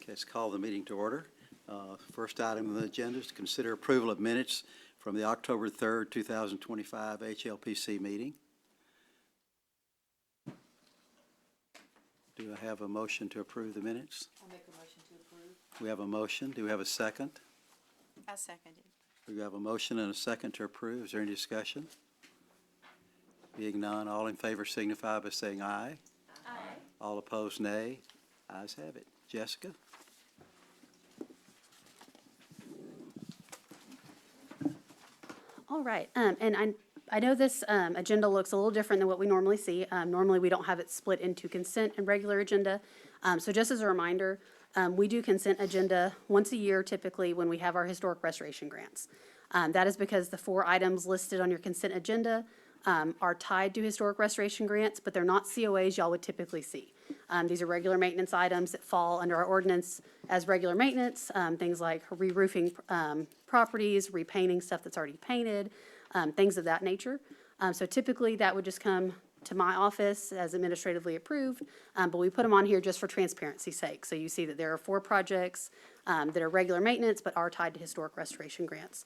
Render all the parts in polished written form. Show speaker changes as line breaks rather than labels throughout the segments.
Let's call the meeting to order. First item on the agenda is to consider approval of minutes from the October 3rd, 2025 HLPC meeting. Do I have a motion to approve the minutes?
I'll make a motion to approve.
We have a motion. Do we have a second?
I'll second it.
We have a motion and a second to approve. Is there any discussion? Being none, all in favor signify by saying aye.
Aye.
All opposed, nay. Ayes have it. Jessica?
All right, and I know this agenda looks a little different than what we normally see. Normally, we don't have it split into consent and regular agenda. So just as a reminder, we do consent agenda once a year typically when we have our historic restoration grants. That is because the 4 items listed on your consent agenda are tied to historic restoration grants, but they're not COAs y'all would typically see. These are regular maintenance items that fall under our ordinance as regular maintenance, things like re-roofing properties, repainting stuff that's already painted, things of that nature. So typically that would just come to my office as administratively approved, but we put them on here just for transparency's sake. So you see that there are 4 projects that are regular maintenance but are tied to historic restoration grants.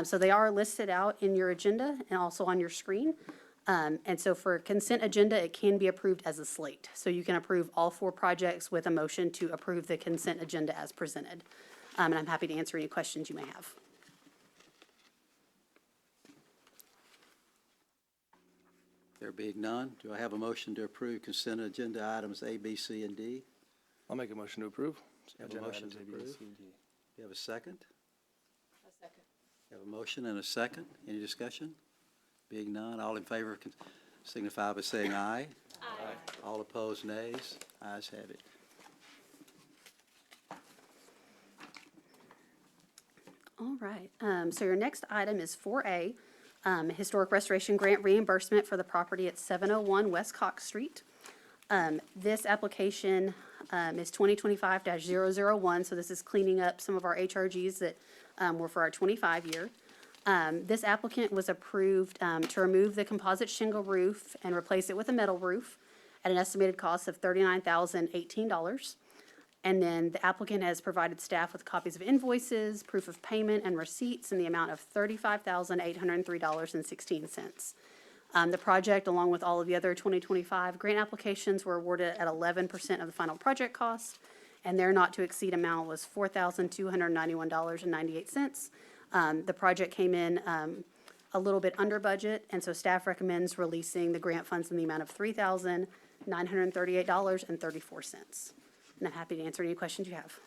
So they are listed out in your agenda and also on your screen. And so for consent agenda, it can be approved as a slate. So you can approve all 4 projects with a motion to approve the consent agenda as presented. And I'm happy to answer any questions you may have.
There being none, do I have a motion to approve consent agenda items A, B, C, and D?
I'll make a motion to approve.
Have a
Agenda
motion
items
to
A, B,
approve?
C, and D.
Do you have a second?
A second.
Have a motion and a second. Any discussion? Being none, all in favor signify by saying aye.
Aye.
All opposed, nays. Ayes have it.
All right, so your next item is 4A, Historic Restoration Grant Reimbursement for the property at 701 West Cox Street. This application is 2025-001, so this is cleaning up some of our HRGs that were for our 25-year. This applicant was approved to remove the composite shingle roof and replace it with a metal roof at an estimated cost of $39,018. And then the applicant has provided staff with copies of invoices, proof of payment, and receipts in the amount of $35,803.16. The project, along with all of the other 2025 grant applications, were awarded at 11% of the final project cost, and their not-to-exceed amount was $4,291.98. The project came in a little bit under budget, and so staff recommends releasing the grant funds in the amount of $3,938.34. And I'm happy to answer any questions you have.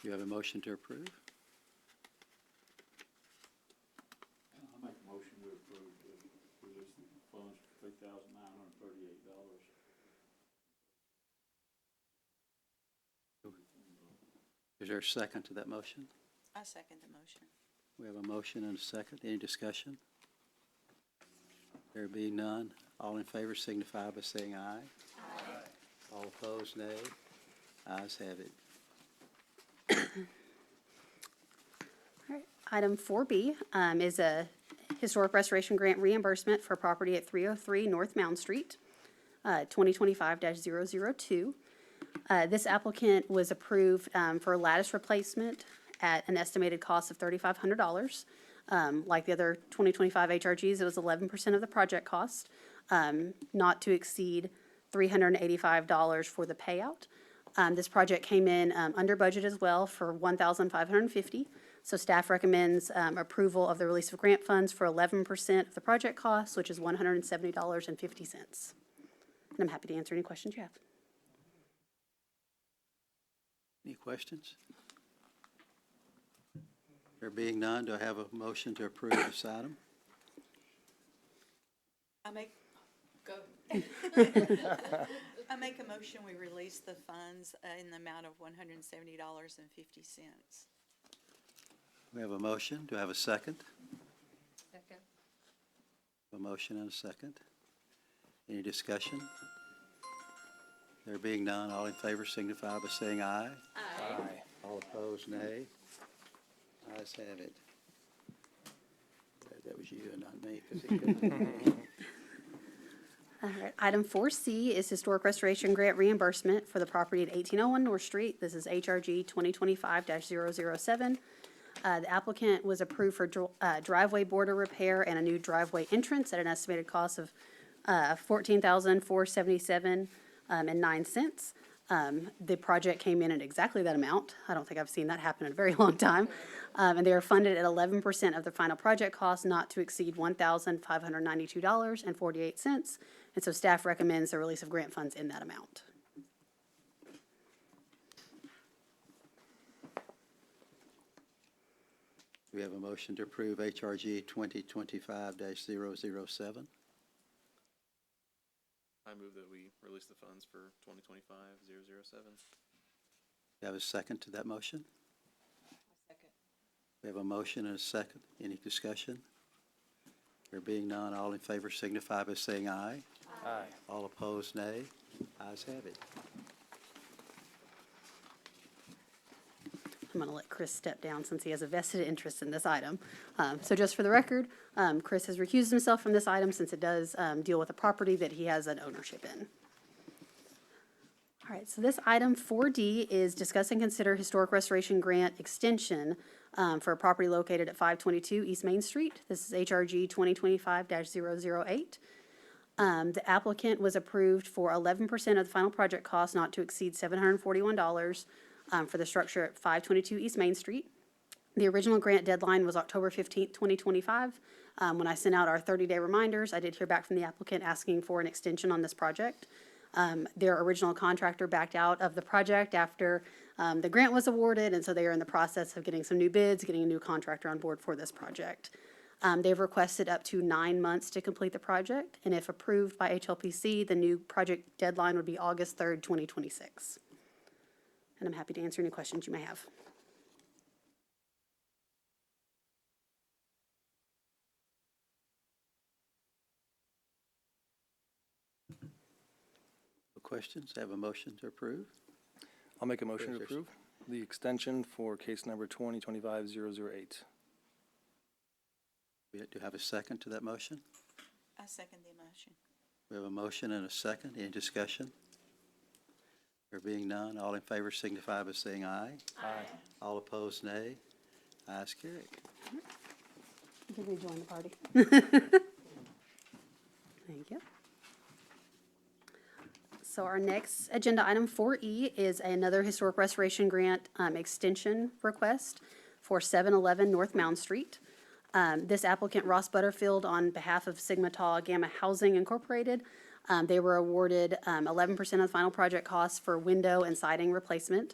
Do you have a motion to approve?
I make a motion to approve the release of funds for $3,938.
Is there a second to that motion?
I second the motion.
We have a motion and a second. Any discussion? There being none, all in favor signify by saying aye. Aye. All opposed, nay. Ayes have it.
All right. Item 4B is a historic restoration grant reimbursement for property at 303 North Mound Street, 2025-002. This applicant was approved for lattice replacement at an estimated cost of $3,500. Like the other 2025 HRGs, it was 11% of the project cost, not to exceed $385 for the payout. This project came in under budget as well for $1,550. So staff recommends approval of the release of grant funds for 11% of the project cost, which is $170.50. And I'm happy to answer any questions you have.
Any questions? There being none, do I have a motion to approve this item?
I make a motion, we release the funds in the amount of $170.50.
We have a motion. Do I have a second?
Second.
A motion and a second. Any discussion? There being none, all in favor signify by saying aye.
Aye.
All opposed, nay. Ayes have it. Glad that was you and not me, 'cause it couldn't-
All right, item 4C is Historic Restoration Grant Reimbursement for the property at 1801 North Street. This is HRG 2025-007. The applicant was approved for driveway border repair and a new driveway entrance at an estimated cost of $14,477.09. The project came in at exactly that amount. I don't think I've seen that happen in a very long time. And they are funded at 11% of the final project cost, not to exceed $1,592.48. And so staff recommends the release of grant funds in that amount.
We have a motion to approve HRG 2025-007.
I move that we release the funds for 2025-007.
We have a second to that motion?
Second.
We have a motion and a second. Any discussion? There being none, all in favor signify by saying aye.
Aye.
All opposed, nay. Ayes have it.
I'm going to let Chris step down since he has a vested interest in this item. So just for the record, Chris has recused himself from this item since it does deal with a property that he has an ownership in. All right, so this item 4D is discuss and consider historic restoration grant extension for a property located at 522 East Main Street. This is HRG 2025-008. The applicant was approved for 11% of the final project cost, not to exceed $741 for the structure at 522 East Main Street. The original grant deadline was October 15th, 2025. When I sent out our 30-day reminders, I did hear back from the applicant asking for an extension on this project. Their original contractor backed out of the project after the grant was awarded, and so they are in the process of getting some new bids, getting a new contractor on board for this project. They've requested up to 9 months to complete the project, and if approved by HLPC, the new project deadline would be August 3rd, 2026. And I'm happy to answer any questions you may have.
No questions? Have a motion to approve?
I'll make a motion to
Yes, yes.
approve the extension for case number 2025-008.
We do have a second to that motion?
I second the motion.
We have a motion and a second. Any discussion? There being none, all in favor signify by saying aye.
Aye.
All opposed, nay. Ayes carried.
You can rejoin the party. Thank you. So our next agenda item 4E is another historic restoration grant extension request for 711 North Mound Street. This applicant, Ross Butterfield, on behalf of Sigma Tau Gamma Housing Incorporated, they were awarded 11% of the final project costs for window and siding replacement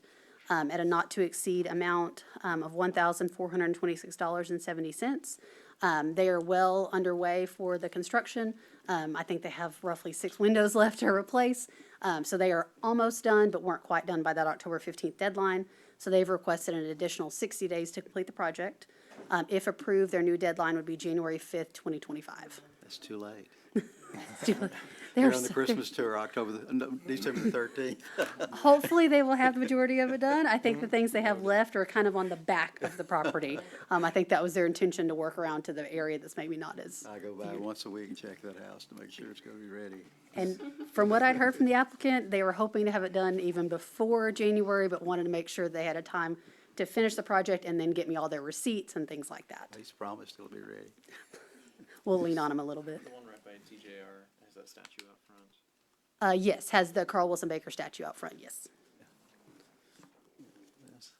at a not-to-exceed amount of $1,426.70. They are well underway for the construction. I think they have roughly 6 windows left to replace. So they are almost done, but weren't quite done by that October 15th deadline. So they've requested an additional 60 days to complete the project. If approved, their new deadline would be January 5th, 2025.
That's too late.
They're
They're on the Christmas tour, December the 13th.
Hopefully, they will have the majority of it done. I think the things they have left are kind of on the back of the property. I think that was their intention, to work around to the area that's maybe not as.
I go by once a week and check that house to make sure it's going to be ready.
And from what I'd heard from the applicant, they were hoping to have it done even before January, but wanted to make sure they had a time to finish the project and then get me all their receipts and things like that.
He's promised it'll be ready.
We'll lean on them a little bit.
The one right by TJR has that statue out front.
Yes, has the Carl Wilson Baker statue out front, yes.
Yes.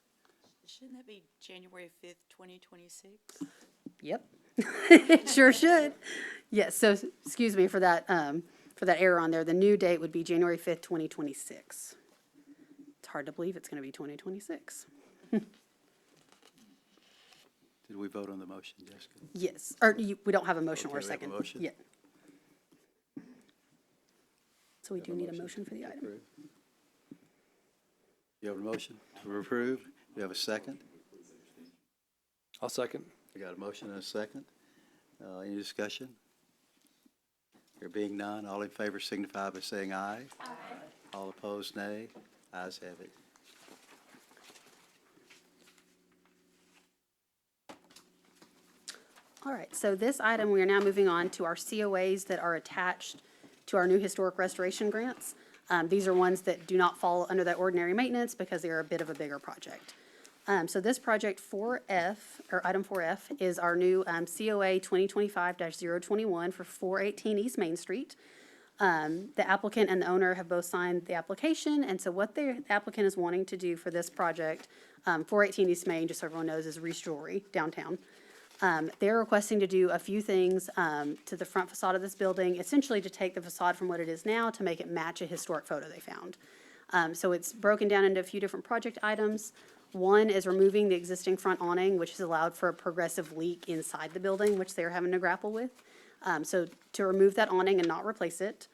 Shouldn't that be January 5th, 2026?
Yep, it sure should. Yes, so, excuse me for that error on there. The new date would be January 5th, 2026. It's hard to believe it's going to be 2026.
Did we vote on the motion, Jessica?
Yes, or we don't have a motion or a
Okay, we have a
second
motion.
yet. So we do need a motion for the item.
Approve. You have a motion to approve? You have a second?
I'll second.
We got a motion and a second. Any discussion? There being none, all in favor signify by saying aye. Aye. All opposed, nay. Ayes have it.
All right, so this item, we are now moving on to our COAs that are attached to our new historic restoration grants. These are ones that do not fall under that ordinary maintenance because they are a bit of a bigger project. So this project 4F, or item 4F, is our new COA 2025-021 for 418 East Main Street. The applicant and the owner have both signed the application, and so what the applicant is wanting to do for this project, 418 East Main, just so everyone knows, is Reese Jewelry downtown. They're requesting to do a few things to the front facade of this building, essentially to take the facade from what it is now to make it match a historic photo they found. So it's broken down into a few different project items. One is removing the existing front awning, which has allowed for a progressive leak inside the building, which they're having to grapple with. So to remove that awning and not replace it,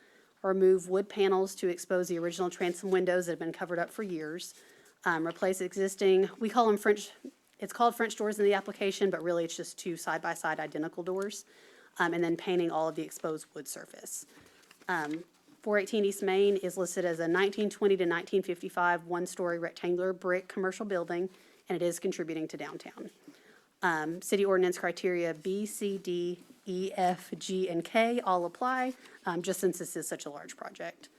remove wood panels to expose the original transom windows that have been covered up for years, replace existing, we call them French, it's called French doors in the application, but really it's just two side-by-side identical doors, and then painting all of the exposed wood surface. 418 East Main is listed as a 1920 to 1955 one-story rectangular brick commercial building, and it is contributing to downtown. City ordinance criteria B, C, D, E, F, G, and K all apply, just since this is such a large project.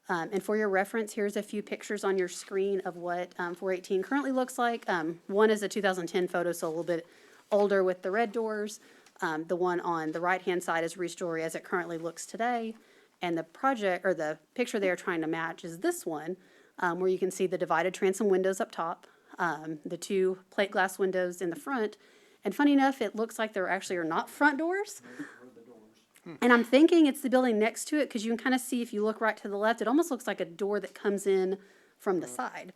And for your reference, here's a few pictures on your screen of what 418 currently looks like. One is a 2010 photo, so a little bit older with the red doors. The one on the right-hand side is Reese Jewelry as it currently looks today. And the project, or the picture they are trying to match is this one, where you can see the divided transom windows up top, the two plate glass windows in the front. And funny enough, it looks like there actually are not front doors. And I'm thinking it's the building next to it, because you can kind of see if you look right to the left, it almost looks like a door that comes in from the side,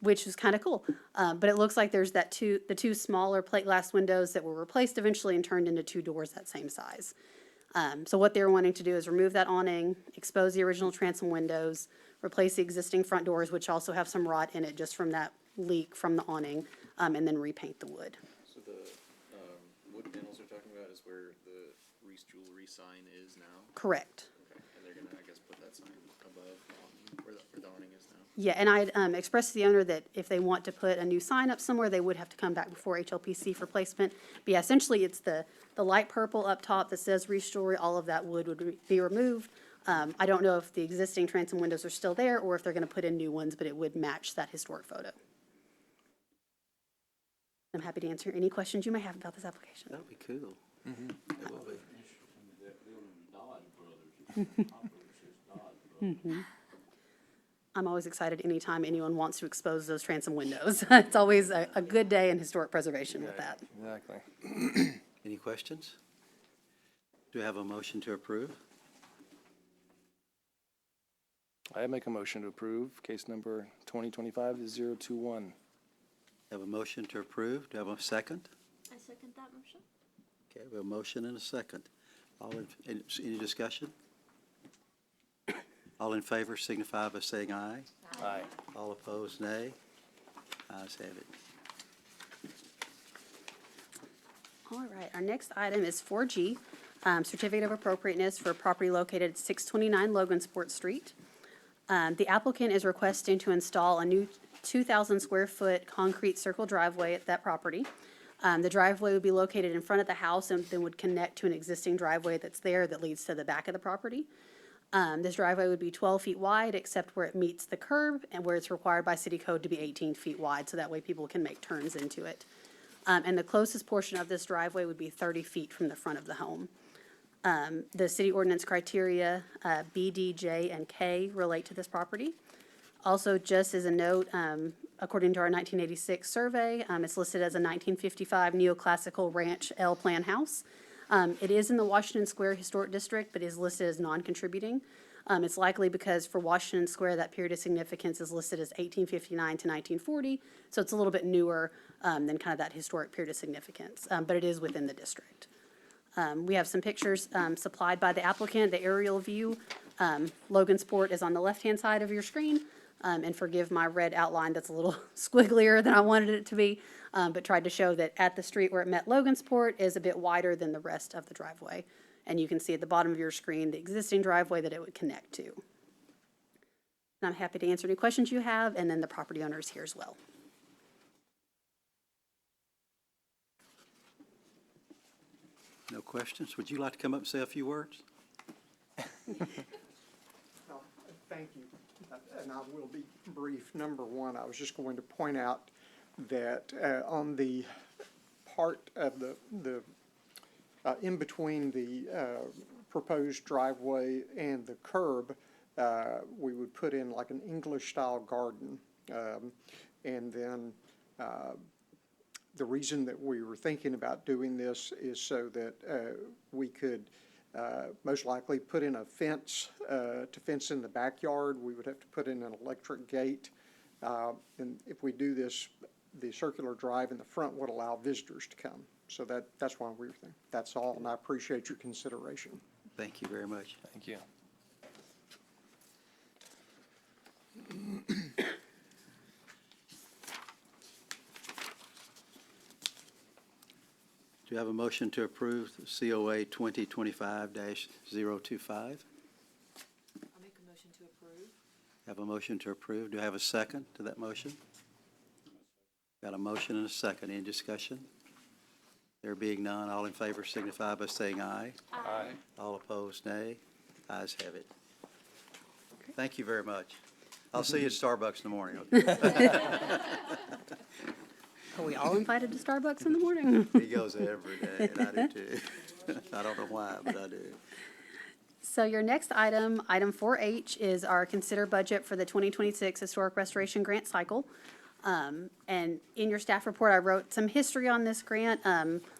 which is kind of cool. But it looks like there's the two smaller plate glass windows that were replaced eventually and turned into two doors that same size. So what they're wanting to do is remove that awning, expose the original transom windows, replace the existing front doors, which also have some rot in it just from that leak from the awning, and then repaint the wood.
So the wood panels they're talking about is where the Reese Jewelry sign is now?
Correct.
Okay, and they're gonna, I guess, put that sign above where the awning is now?
Yeah, and I expressed to the owner that if they want to put a new sign up somewhere, they would have to come back before HLPC for placement. But yeah, essentially, it's the light purple up top that says Reese Jewelry, all of that wood would be removed. I don't know if the existing transom windows are still there or if they're going to put in new ones, but it would match that historic photo. I'm happy to answer any questions you may have about this application.
That would be cool. It will be.
That building Dodge Brothers, it says Dodge Brothers.
I'm always excited anytime anyone wants to expose those transom windows. It's always a good day in historic preservation with that.
Exactly.
Any questions? Do we have a motion to approve?
I make a motion to approve case number 2025-021.
Have a motion to approve. Do I have a second?
I second that motion.
Okay, we have a motion and a second. Any discussion? All in favor signify by saying aye.
Aye.
All opposed, nay. Ayes have it.
All right, our next item is 4G, Certificate of Appropriateness for property located at 629 Logansport Street. The applicant is requesting to install a new 2,000 square foot concrete circle driveway at that property. The driveway would be located in front of the house and then would connect to an existing driveway that's there that leads to the back of the property. This driveway would be 12 feet wide, except where it meets the curb and where it's required by city code to be 18 feet wide, so that way people can make turns into it. And the closest portion of this driveway would be 30 feet from the front of the home. The city ordinance criteria, B, D, J, and K relate to this property. Also, just as a note, according to our 1986 survey, it's listed as a 1955 neoclassical ranch L-plan house. It is in the Washington Square Historic District, but is listed as non-contributing. It's likely because for Washington Square, that period of significance is listed as 1859 to 1940, so it's a little bit newer than kind of that historic period of significance, but it is within the district. We have some pictures supplied by the applicant, the aerial view. Logansport is on the left-hand side of your screen, and forgive my red outline that's a little squigglier than I wanted it to be, but tried to show that at the street where it met Logansport is a bit wider than the rest of the driveway. And you can see at the bottom of your screen the existing driveway that it would connect to. And I'm happy to answer any questions you have, and then the property owner is here as well.
No questions? Would you like to come up and say a few words?
Thank you, and I will be brief. Number one, I was just going to point out that on the part of the in between the proposed driveway and the curb, we would put in like an English-style garden. And then the reason that we were thinking about doing this is so that we could most likely put in a fence to fence in the backyard. We would have to put in an electric gate. And if we do this, the circular drive in the front would allow visitors to come. So that's why we were thinking. That's all, and I appreciate your consideration.
Thank you very much.
Thank you.
Do you have a motion to approve COA 2025-025?
I'll make a motion to approve.
Have a motion to approve. Do I have a second to that motion? Got a motion and a second. Any discussion? There being none, all in favor signify by saying aye.
Aye.
All opposed, nay. Ayes have it. Thank you very much. I'll see you at Starbucks in the morning. Okay?
Are we all invited to Starbucks in the morning?
He goes every day, and I do too. I don't know why, but I do.
So your next item, item 4H, is our consider budget for the 2026 Historic Restoration Grant Cycle. And in your staff report, I wrote some history on this grant.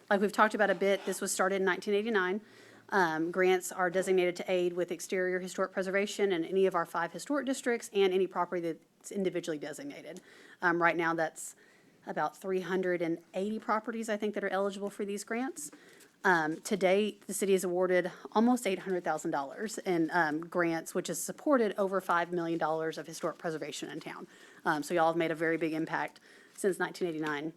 Like we've talked about a bit, this was started in 1989. Grants are designated to aid with exterior historic preservation in any of our 5 historic districts and any property that's individually designated. Right now, that's about 380 properties, I think, that are eligible for these grants. To date, the city has awarded almost $800,000 in grants, which has supported over $5 million of historic preservation in town. So y'all have made a very big impact since 1989.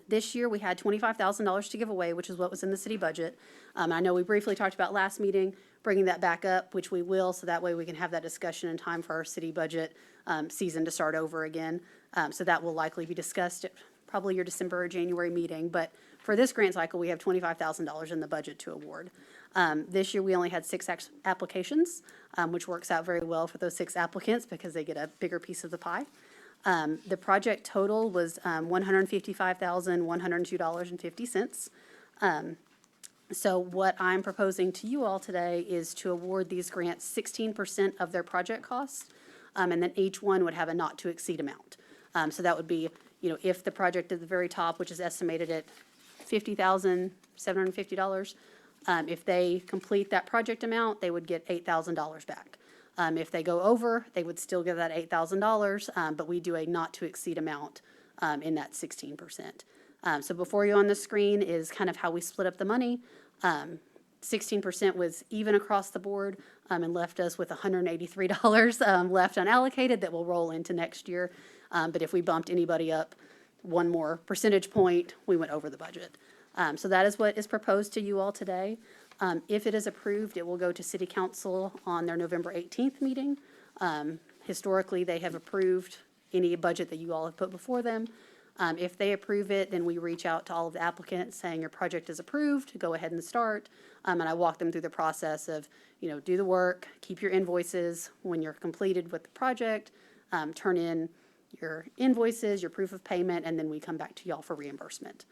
This year, we had $25,000 to give away, which is what was in the city budget. I know we briefly talked about last meeting, bringing that back up, which we will, so that way we can have that discussion in time for our city budget season to start over again. So that will likely be discussed at probably your December or January meeting. But for this grant cycle, we have $25,000 in the budget to award. This year, we only had 6 applications, which works out very well for those 6 applicants because they get a bigger piece of the pie. The project total was $155,102.50. So what I'm proposing to you all today is to award these grants 16% of their project costs, and then each one would have a not-to-exceed amount. So that would be, if the project at the very top, which is estimated at $50,750, if they complete that project amount, they would get $8,000 back. If they go over, they would still get that $8,000, but we do a not-to-exceed amount in that 16%. So before you on the screen is kind of how we split up the money. 16% was even across the board and left us with $183 left unallocated that will roll into next year. But if we bumped anybody up one more percentage point, we went over the budget. So that is what is proposed to you all today. If it is approved, it will go to City Council on their November 18th meeting. Historically, they have approved any budget that you all have put before them. If they approve it, then we reach out to all of the applicants saying your project is approved, go ahead and start. And I walk them through the process of, do the work, keep your invoices when you're completed with the project, turn in your invoices, your proof of payment, and then we come back to y'all for reimbursement.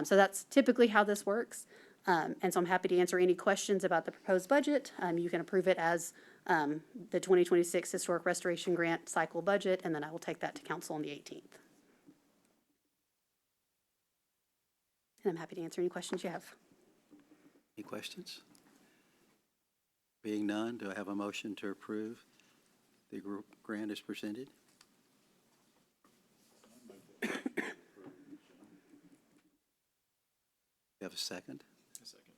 So that's typically how this works. And so I'm happy to answer any questions about the proposed budget. You can approve it as the 2026 Historic Restoration Grant Cycle budget, and then I will take that to council on the 18th. And I'm happy to answer any questions you have.
Any questions? Being none, do I have a motion to approve the grant as presented? You have a second?
A second.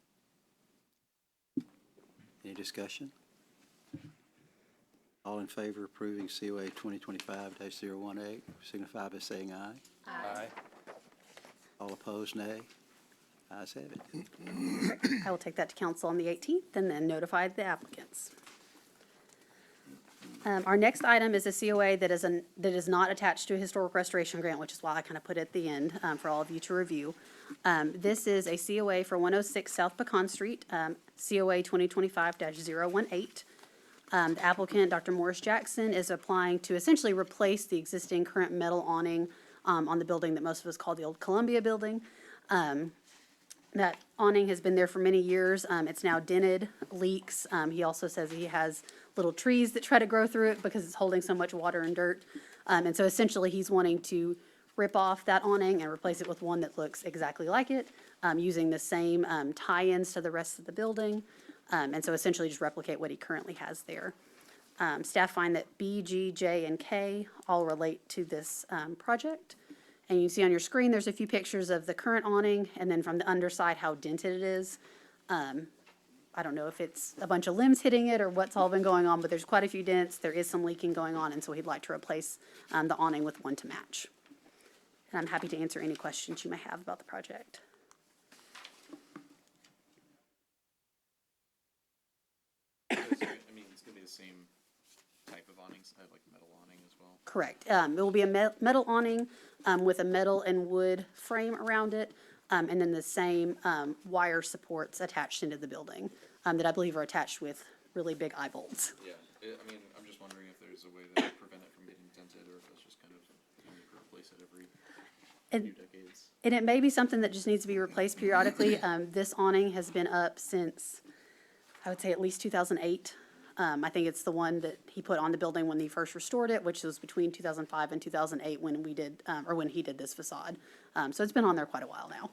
Any discussion? All in favor of approving COA 2025-018, signify by saying aye.
Aye.
All opposed, nay. Ayes have it.
I will take that to council on the 18th and then notify the applicants. Our next item is a COA that is not attached to a historic restoration grant, which is why I kind of put it at the end, for all of you to review. This is a COA for 106 South Pecan Street, COA 2025-018. The applicant, Dr. Morris Jackson, is applying to essentially replace the existing current metal awning on the building that most of us call the old Columbia Building. That awning has been there for many years. It's now dented, leaks. He also says he has little trees that try to grow through it because it's holding so much water and dirt. And so essentially, he's wanting to rip off that awning and replace it with one that looks exactly like it, using the same tie-ins to the rest of the building. And so essentially just replicate what he currently has there. Staff find that B, G, J, and K all relate to this project. And you see on your screen, there's a few pictures of the current awning, and then from the underside, how dented it is. I don't know if it's a bunch of limbs hitting it or what's all been going on, but there's quite a few dents. There is some leaking going on, and so he'd like to replace the awning with one to match. And I'm happy to answer any questions you may have about the project.
I mean, it's gonna be the same type of awnings, like metal awning as well.
Correct. It will be a metal awning with a metal and wood frame around it, and then the same wire supports attached into the building that I believe are attached with really big eye bolts.
Yeah, I mean, I'm just wondering if there's a way to prevent it from getting dented, or if it's just kind of, you need to replace it every few decades.
And it may be something that just needs to be replaced periodically. This awning has been up since, I would say, at least 2008. I think it's the one that he put on the building when he first restored it, which was between 2005 and 2008 when we did, or when he did this facade. So it's been on there quite a while now.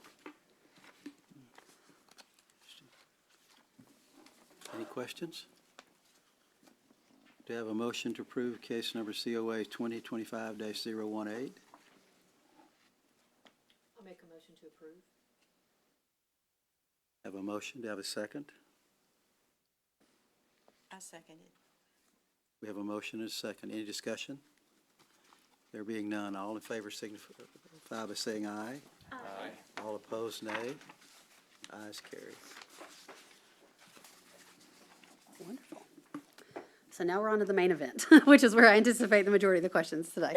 Any questions? Do you have a motion to approve case number COA 2025-018?
I'll make a motion to approve.
Have a motion, do you have a second?
I second it.
We have a motion and a second. Any discussion? There being none, all in favor signify by saying aye. Aye. All opposed, nay. Ayes carried.
Wonderful. So now we're on to the main event, which is where I anticipate the majority of the questions today.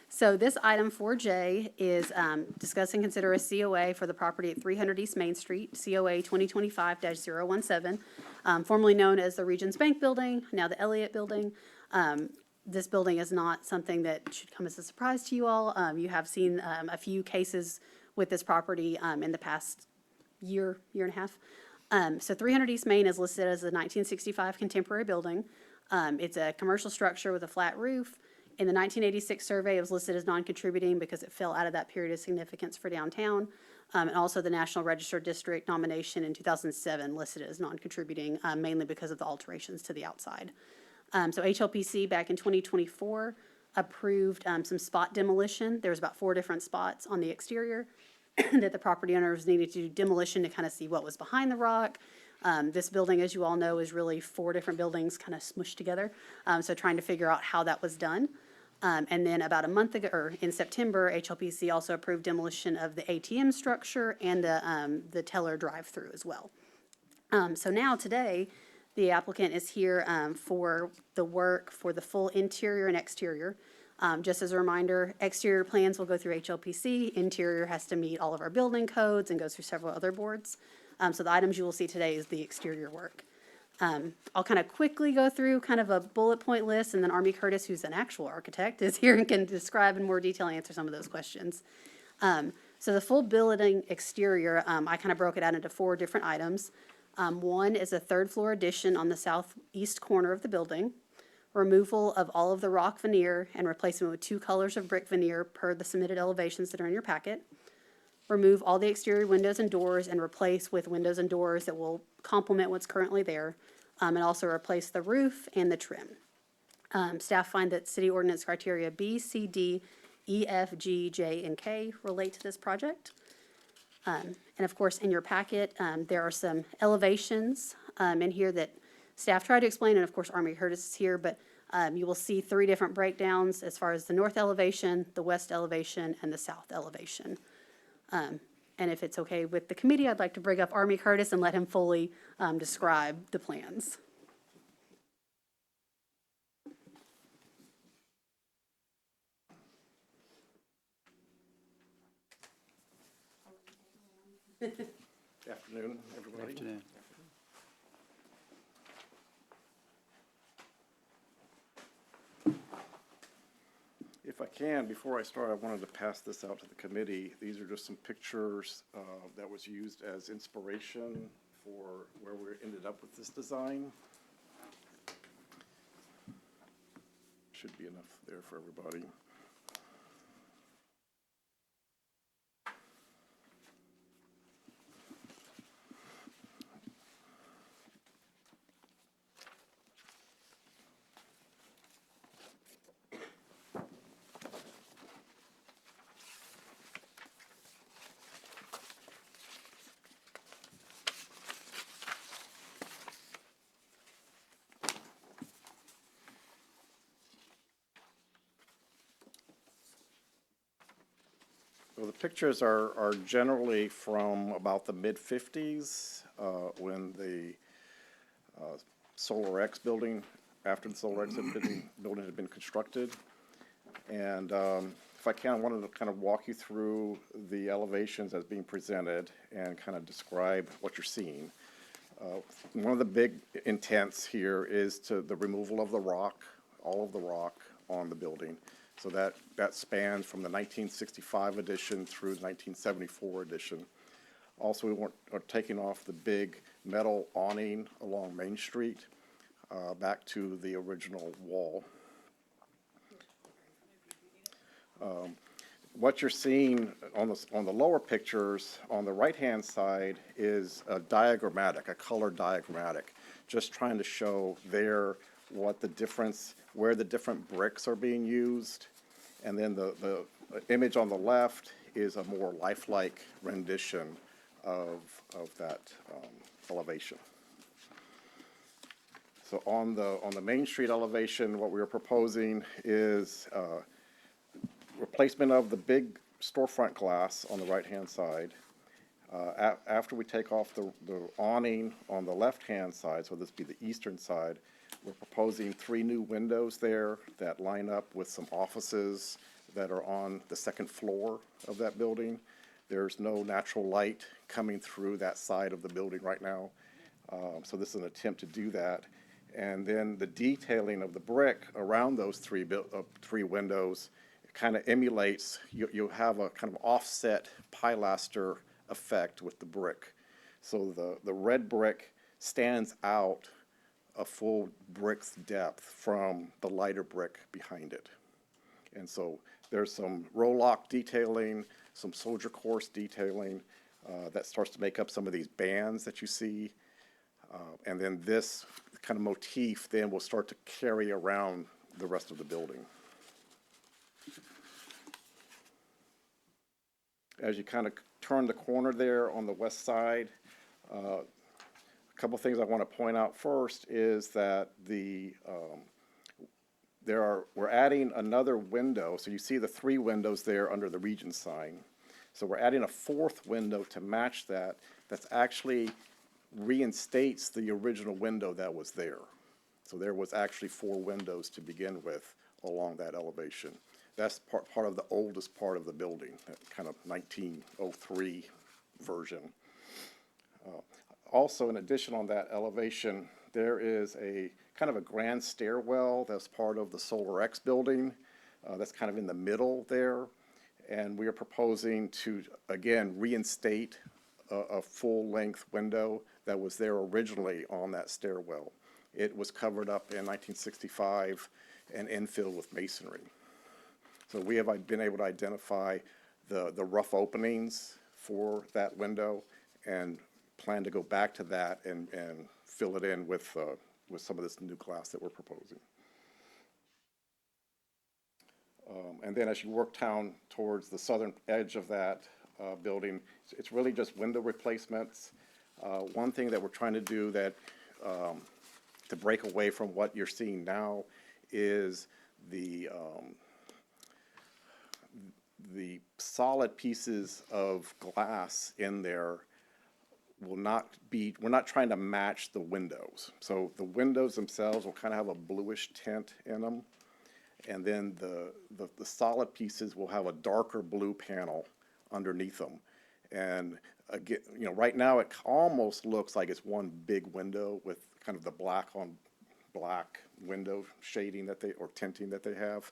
So this item 4J is discuss and consider a COA for the property at 300 East Main Street, COA 2025-017, formerly known as the Regions Bank Building, now the Elliott Building. This building is not something that should come as a surprise to you all. You have seen a few cases with this property in the past year and a half. So 300 East Main is listed as a 1965 contemporary building. It's a commercial structure with a flat roof. In the 1986 survey, it was listed as non-contributing because it fell out of that period of significance for downtown. And also the National Register District nomination in 2007 listed as non-contributing, mainly because of the alterations to the outside. So HLPC back in 2024 approved some spot demolition. There was about 4 different spots on the exterior that the property owners needed to do demolition to kind of see what was behind the rock. This building, as you all know, is really 4 different buildings kind of smushed together. So trying to figure out how that was done. And then about a month ago, or in September, HLPC also approved demolition of the ATM structure and the teller drive-through as well. So now today, the applicant is here for the work for the full interior and exterior. Just as a reminder, exterior plans will go through HLPC. Interior has to meet all of our building codes and goes through several other boards. So the items you will see today is the exterior work. I'll kind of quickly go through kind of a bullet point list, and then Army Curtis, who's an actual architect, is here and can describe in more detail and answer some of those questions. So the full building exterior, I kind of broke it out into 4 different items. One is a 3rd floor addition on the southeast corner of the building. Removal of all of the rock veneer and replacement with 2 colors of brick veneer per the submitted elevations that are in your packet. Remove all the exterior windows and doors and replace with windows and doors that will complement what's currently there, and also replace the roof and the trim. Staff find that city ordinance criteria B, C, D, E, F, G, J, and K relate to this project. And of course, in your packet, there are some elevations in here that staff tried to explain, and of course, Army Curtis is here, but you will see 3 different breakdowns as far as the north elevation, the west elevation, and the south elevation. And if it's okay with the committee, I'd like to bring up Army Curtis and let him fully describe the plans.
Afternoon, everybody.
Afternoon.
If I can, before I start, I wanted to pass this out to the committee. These are just some pictures that was used as inspiration for where we ended up with this design. Should be enough there for everybody. Well, the pictures are generally from about the mid-50s, when the Solar X building, after the Solar X building had been constructed. And if I can, I wanted to kind of walk you through the elevations as being presented and kind of describe what you're seeing. One of the big intents here is the removal of the rock, all of the rock on the building. So that spans from the 1965 edition through the 1974 edition. Also, we are taking off the big metal awning along Main Street back to the original wall. What you're seeing on the lower pictures on the right-hand side is a diagrammatic, a color diagrammatic, just trying to show there what the difference, where the different bricks are being used. And then the image on the left is a more lifelike rendition of that elevation. So on the Main Street elevation, what we are proposing is replacement of the big storefront glass on the right-hand side. After we take off the awning on the left-hand side, so this would be the eastern side, we're proposing 3 new windows there that line up with some offices that are on the second floor of that building. There's no natural light coming through that side of the building right now, so this is an attempt to do that. And then the detailing of the brick around those 3 windows kind of emulates, you have a kind of offset pilaster effect with the brick. So the red brick stands out a full brick's depth from the lighter brick behind it. And so there's some roll-lock detailing, some soldier course detailing that starts to make up some of these bands that you see. And then this kind of motif then will start to carry around the rest of the building. As you kind of turn the corner there on the west side, a couple things I want to point out first is that we're adding another window. So you see the 3 windows there under the Region sign. So we're adding a 4th window to match that. That's actually reinstates the original window that was there. So there was actually 4 windows to begin with along that elevation. That's part of the oldest part of the building, that kind of 1903 version. Also, in addition on that elevation, there is a kind of a grand stairwell that's part of the Solar X building. That's kind of in the middle there. And we are proposing to, again, reinstate a full-length window that was there originally on that stairwell. It was covered up in 1965 and infilled with masonry. So we have been able to identify the rough openings for that window and plan to go back to that and fill it in with some of this new glass that we're proposing. And then as you work down towards the southern edge of that building, it's really just window replacements. One thing that we're trying to do that to break away from what you're seeing now is the solid pieces of glass in there will not be, we're not trying to match the windows. So the windows themselves will kind of have a bluish tint in them. And then the solid pieces will have a darker blue panel underneath them. And again, right now it almost looks like it's one big window with kind of the black on black window shading or tinting that they have.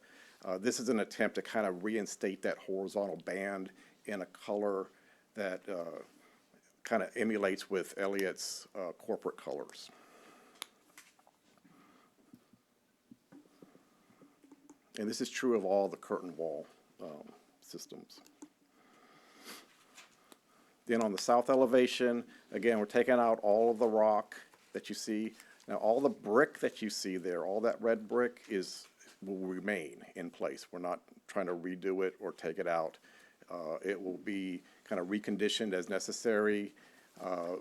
This is an attempt to kind of reinstate that horizontal band in a color that kind of emulates with Elliott's corporate colors. And this is true of all the curtain wall systems. Then on the south elevation, again, we're taking out all of the rock that you see. Now, all the brick that you see there, all that red brick will remain in place. We're not trying to redo it or take it out. It will be kind of reconditioned as necessary,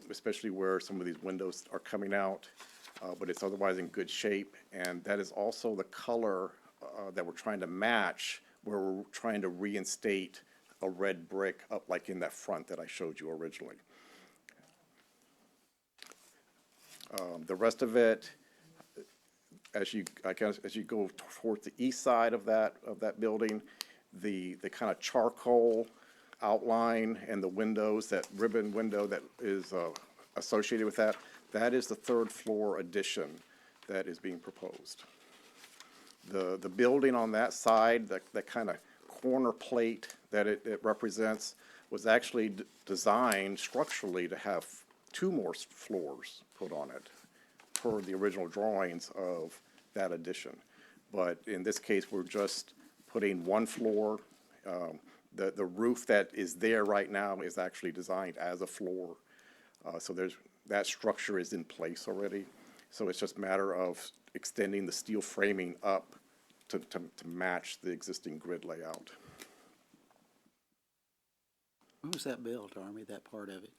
especially where some of these windows are coming out, but it's otherwise in good shape. And that is also the color that we're trying to match, where we're trying to reinstate a red brick up like in that front that I showed you originally. The rest of it, as you go towards the east side of that building, the kind of charcoal outline and the windows, that ribbon window that is associated with that is the third floor addition that is being proposed. The building on that side, that kind of corner plate that it represents, was actually designed structurally to have 2 more floors put on it per the original drawings of that addition. But in this case, we're just putting 1 floor. The roof that is there right now is actually designed as a floor. So that structure is in place already. So it's just a matter of extending the steel framing up to match the existing grid layout.
When was that built, Army, that part of it?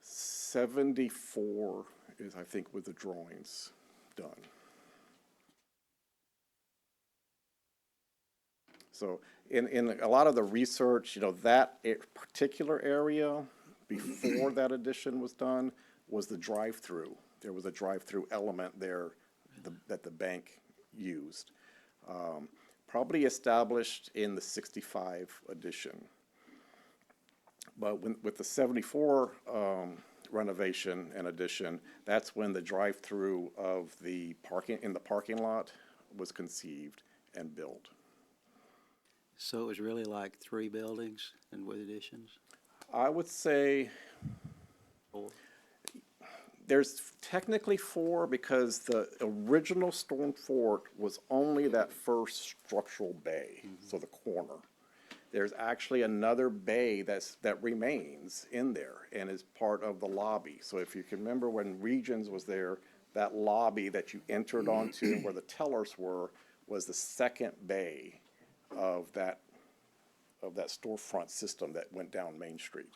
74 is, I think, with the drawings done. So in a lot of the research, that particular area before that addition was done was the drive-through. There was a drive-through element there that the bank used. Probably established in the 65 edition. But with the 74 renovation and addition, that's when the drive-through of the parking lot was conceived and built.
So it was really like 3 buildings and with additions?
I would say
4?
There's technically 4 because the original stone fort was only that first structural bay, so the corner. There's actually another bay that remains in there and is part of the lobby. So if you can remember when Regions was there, that lobby that you entered onto where the tellers were was the second bay of that storefront system that went down Main Street.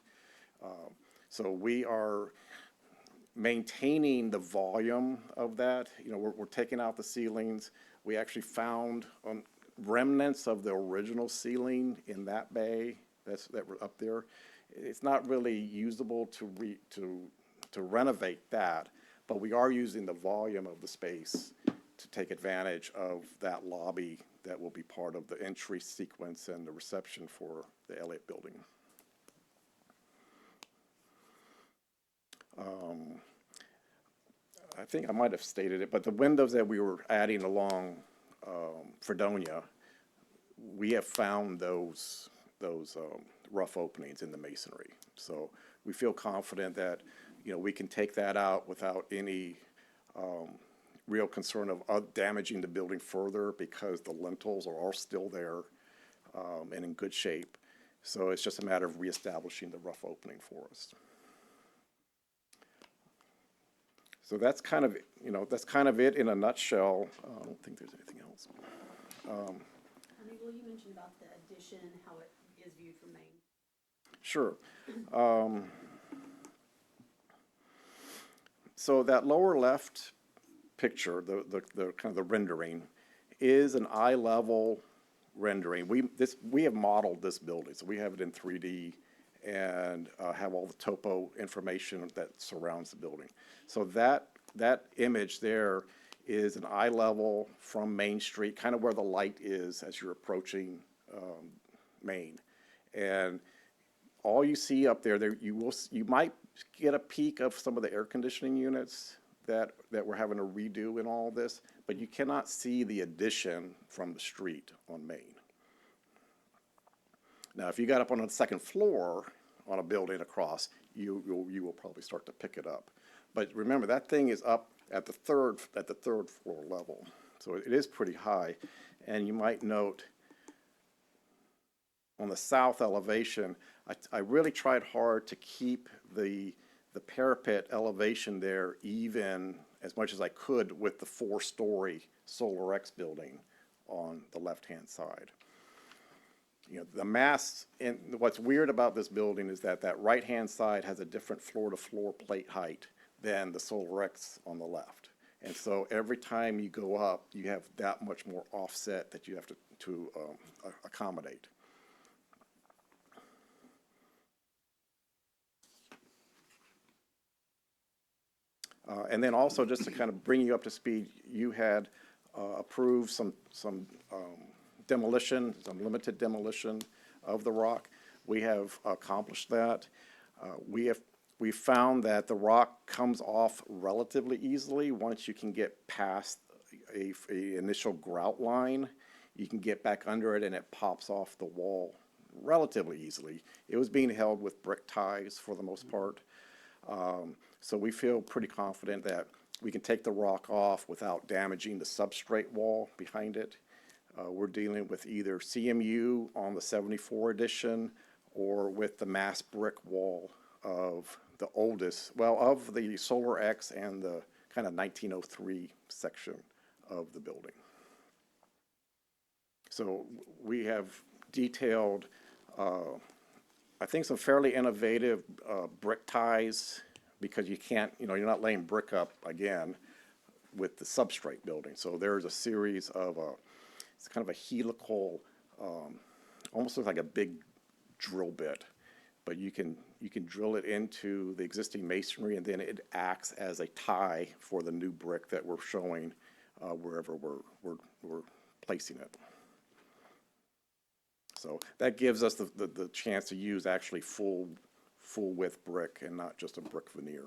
So we are maintaining the volume of that. We're taking out the ceilings. We actually found remnants of the original ceiling in that bay that were up there. It's not really usable to renovate that, but we are using the volume of the space to take advantage of that lobby that will be part of the entry sequence and the reception for the Elliott Building. I think I might have stated it, but the windows that we were adding along Fredonia, we have found those rough openings in the masonry. So we feel confident that we can take that out without any real concern of damaging the building further, because the lintels are all still there and in good shape. So it's just a matter of reestablishing the rough opening for us. So that's kind of it in a nutshell. I don't think there's anything else.
Will you mention about the addition, how it is viewed from Maine?
Sure. So that lower left picture, the kind of the rendering, is an eye level rendering. We have modeled this building, so we have it in 3D and have all the topo information that surrounds the building. So that image there is an eye level from Main Street, kind of where the light is as you're approaching Main. And all you see up there, you might get a peek of some of the air conditioning units that we're having to redo in all this, but you cannot see the addition from the street on Main. Now, if you got up on the second floor on a building across, you will probably start to pick it up. But remember, that thing is up at the third floor level, so it is pretty high. And you might note on the south elevation, I really tried hard to keep the parapet elevation there even as much as I could with the 4-story Solar X building on the left-hand side. You know, the mass, and what's weird about this building is that that right-hand side has a different floor-to-floor plate height than the Solar X on the left. And so every time you go up, you have that much more offset that you have to accommodate. And then also, just to kind of bring you up to speed, you had approved some demolition, some limited demolition of the rock. We have accomplished that. We found that the rock comes off relatively easily once you can get past a initial grout line. You can get back under it and it pops off the wall relatively easily. It was being held with brick ties for the most part. So we feel pretty confident that we can take the rock off without damaging the substrate wall behind it. We're dealing with either CMU on the 74 edition or with the mass brick wall of the oldest, well, of the Solar X and the kind of 1903 section of the building. So we have detailed, I think, some fairly innovative brick ties, because you can't, you're not laying brick up again with the substrate building. So there's a series of, it's kind of a helical, almost looks like a big drill bit, but you can drill it into the existing masonry, and then it acts as a tie for the new brick that we're showing wherever we're placing it. So that gives us the chance to use actually full width brick and not just a brick veneer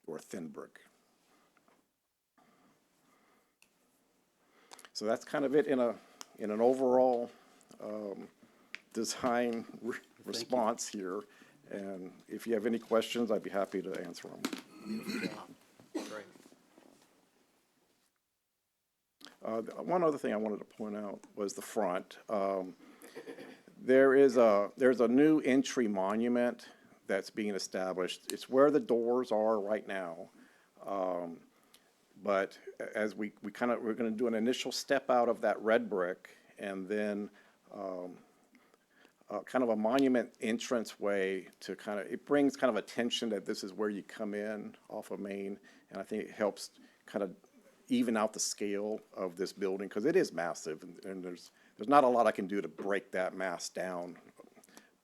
or a thin brick. So that's kind of it in an overall design response here. And if you have any questions, I'd be happy to answer them.
Beautiful job. Great.
One other thing I wanted to point out was the front. There's a new entry monument that's being established. It's where the doors are right now. But as we're going to do an initial step out of that red brick, and then kind of a monument entrance way to it brings kind of attention that this is where you come in off of Main, and I think it helps kind of even out the scale of this building, because it is massive, and there's not a lot I can do to break that mass down.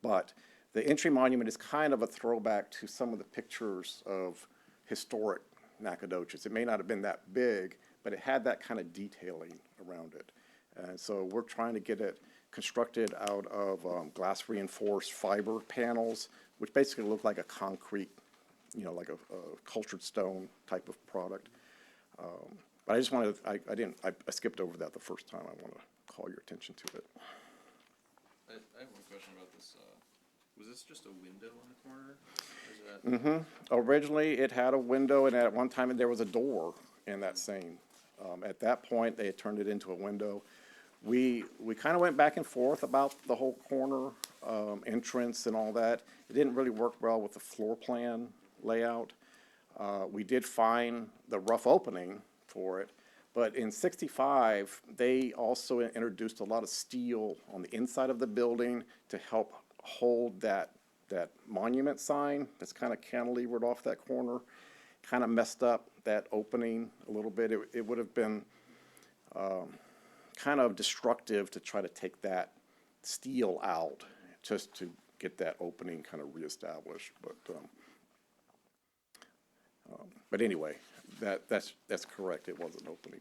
But the entry monument is kind of a throwback to some of the pictures of historic Nacogdoches. It may not have been that big, but it had that kind of detailing around it. And so we're trying to get it constructed out of glass reinforced fiber panels, which basically look like a concrete, like a cultured stone type of product. But I just wanted to, I skipped over that the first time. I want to call your attention to it.
I have one question about this. Was this just a window on the corner? Or is that...
Originally, it had a window, and at one time there was a door in that same. At that point, they had turned it into a window. We kind of went back and forth about the whole corner entrance and all that. It didn't really work well with the floor plan layout. We did find the rough opening for it, but in '65, they also introduced a lot of steel on the inside of the building to help hold that monument sign that's kind of cantilevered off that corner. Kind of messed up that opening a little bit. It would have been kind of destructive to try to take that steel out just to get that opening kind of reestablished. But anyway, that's correct. It was an opening.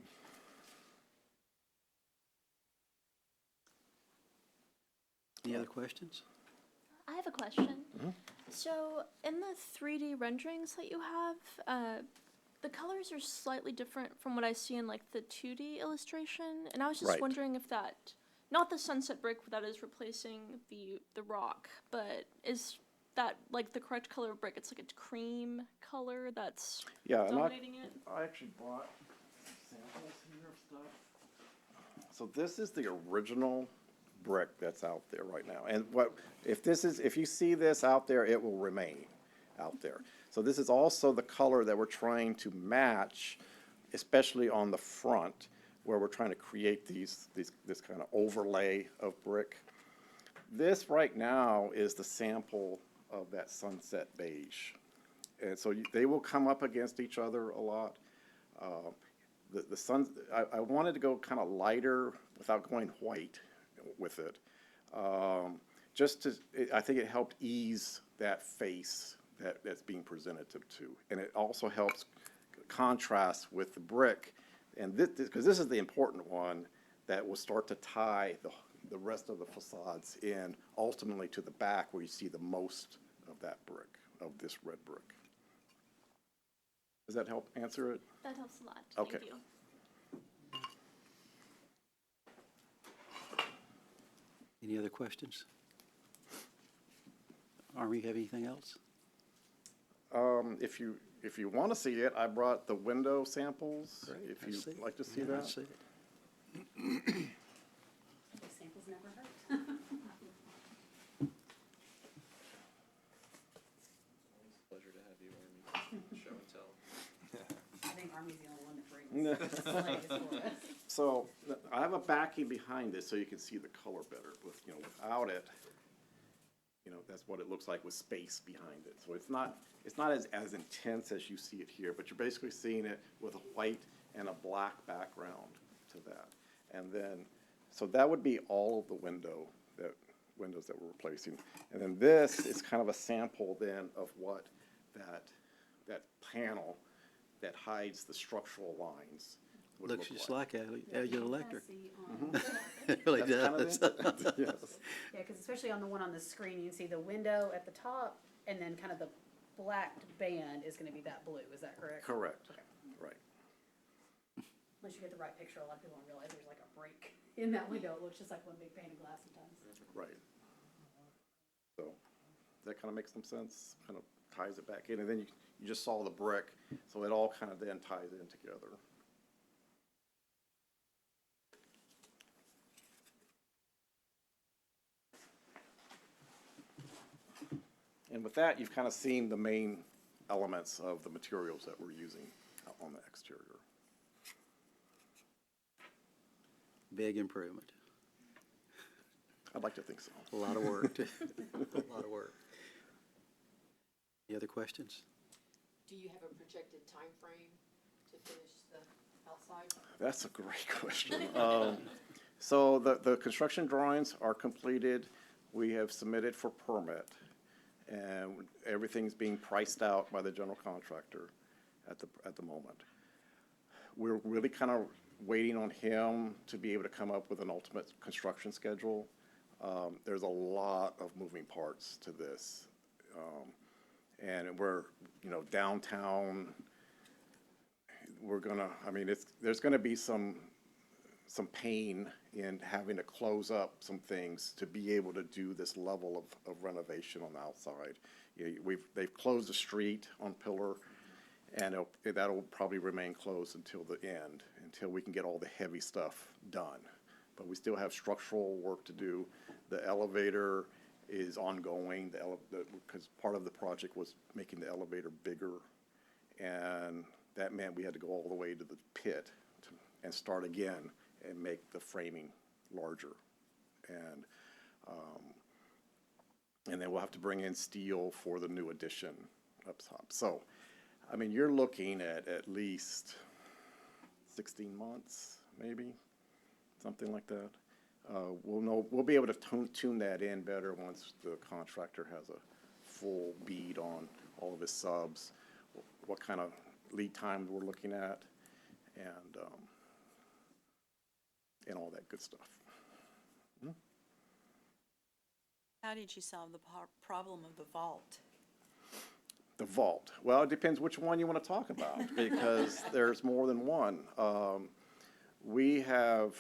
Any other questions?
I have a question. So, in the 3D renderings that you have, the colors are slightly different from what I see in like the 2D illustration, and I was just
Right.
wondering if that, not the sunset brick that is replacing the rock, but is that like the correct color of brick? It's like a cream color that's
Yeah, and
dominating it.
I actually brought samples here of stuff. So this is the original brick that's out there right now. And if you see this out there, it will remain out there. So this is also the color that we're trying to match, especially on the front, where we're trying to create this kind of overlay of brick. This right now is the sample of that sunset beige. And so they will come up against each other a lot. I wanted to go kind of lighter without going white with it. I think it helped ease that face that's being presented to. And it also helps contrast with the brick. And because this is the important one that will start to tie the rest of the facades in ultimately to the back where you see the most of that brick, of this red brick. Does that help answer it?
That helps a lot.
Okay.
Thank you.
Any other questions? Army, you have anything else?
If you want to see it, I brought the window samples.
Great,
If
I see
you'd
it.
like to see
Yeah, I
that.
see it.
Samples never hurt.
Pleasure to have you, Army. Show and tell.
I think Army's the only one that brings for us.
So I have a backing behind this so you can see the color better. Without it, that's what it looks like with space behind it. So it's not as intense as you see it here, but you're basically seeing it with a white and a black background to that. And then, so that would be all of the windows that we're replacing. And then this is kind of a sample then of what that panel that hides the structural lines would
Looks
look
just
like.
like Elgin Electric.
See
It really
That's kind of
does.
it. Yes.
Yeah, because especially on the one on the screen, you can see the window at the top, and then kind of the blacked band is gonna be that blue, is that correct?
Correct.
Okay.
Right.
Unless you get the right picture, a lot of people don't realize there's like a break in that window, it looks just like one big pane of glass sometimes.
Right. So, does that kind of make some sense? Kind of ties it back in, and then you just saw the brick, so it all kind of then ties in together. And with that, you've kind of seen the main elements of the materials that we're using on the exterior.
Big improvement.
I'd like to think so.
A lot of work. A lot of work. Any other questions?
Do you have a projected time frame to finish the outside?
That's a great question. So the construction drawings are completed. We have submitted for permit, and everything's being priced out by the general contractor at the moment. We're really kind of waiting on him to be able to come up with an ultimate construction schedule. There's a lot of moving parts to this. And we're, downtown, there's gonna be some pain in having to close up some things to be able to do this level of renovation on the outside. They've closed the street on Pillar, and that'll probably remain closed until the end, until we can get all the heavy stuff done. But we still have structural work to do. The elevator is ongoing, because part of the project was making the elevator bigger, and that meant we had to go all the way to the pit and start again and make the framing larger. And then we'll have to bring in steel for the new addition up top. So, you're looking at least 16 months, maybe, something like that. We'll be able to tune that in better once the contractor has a full bead on all of his subs, what kind of lead time we're looking at, and all that good stuff.
How did you solve the problem of the vault?
The vault. Well, it depends which one you want to talk about, because there's more than one. We have,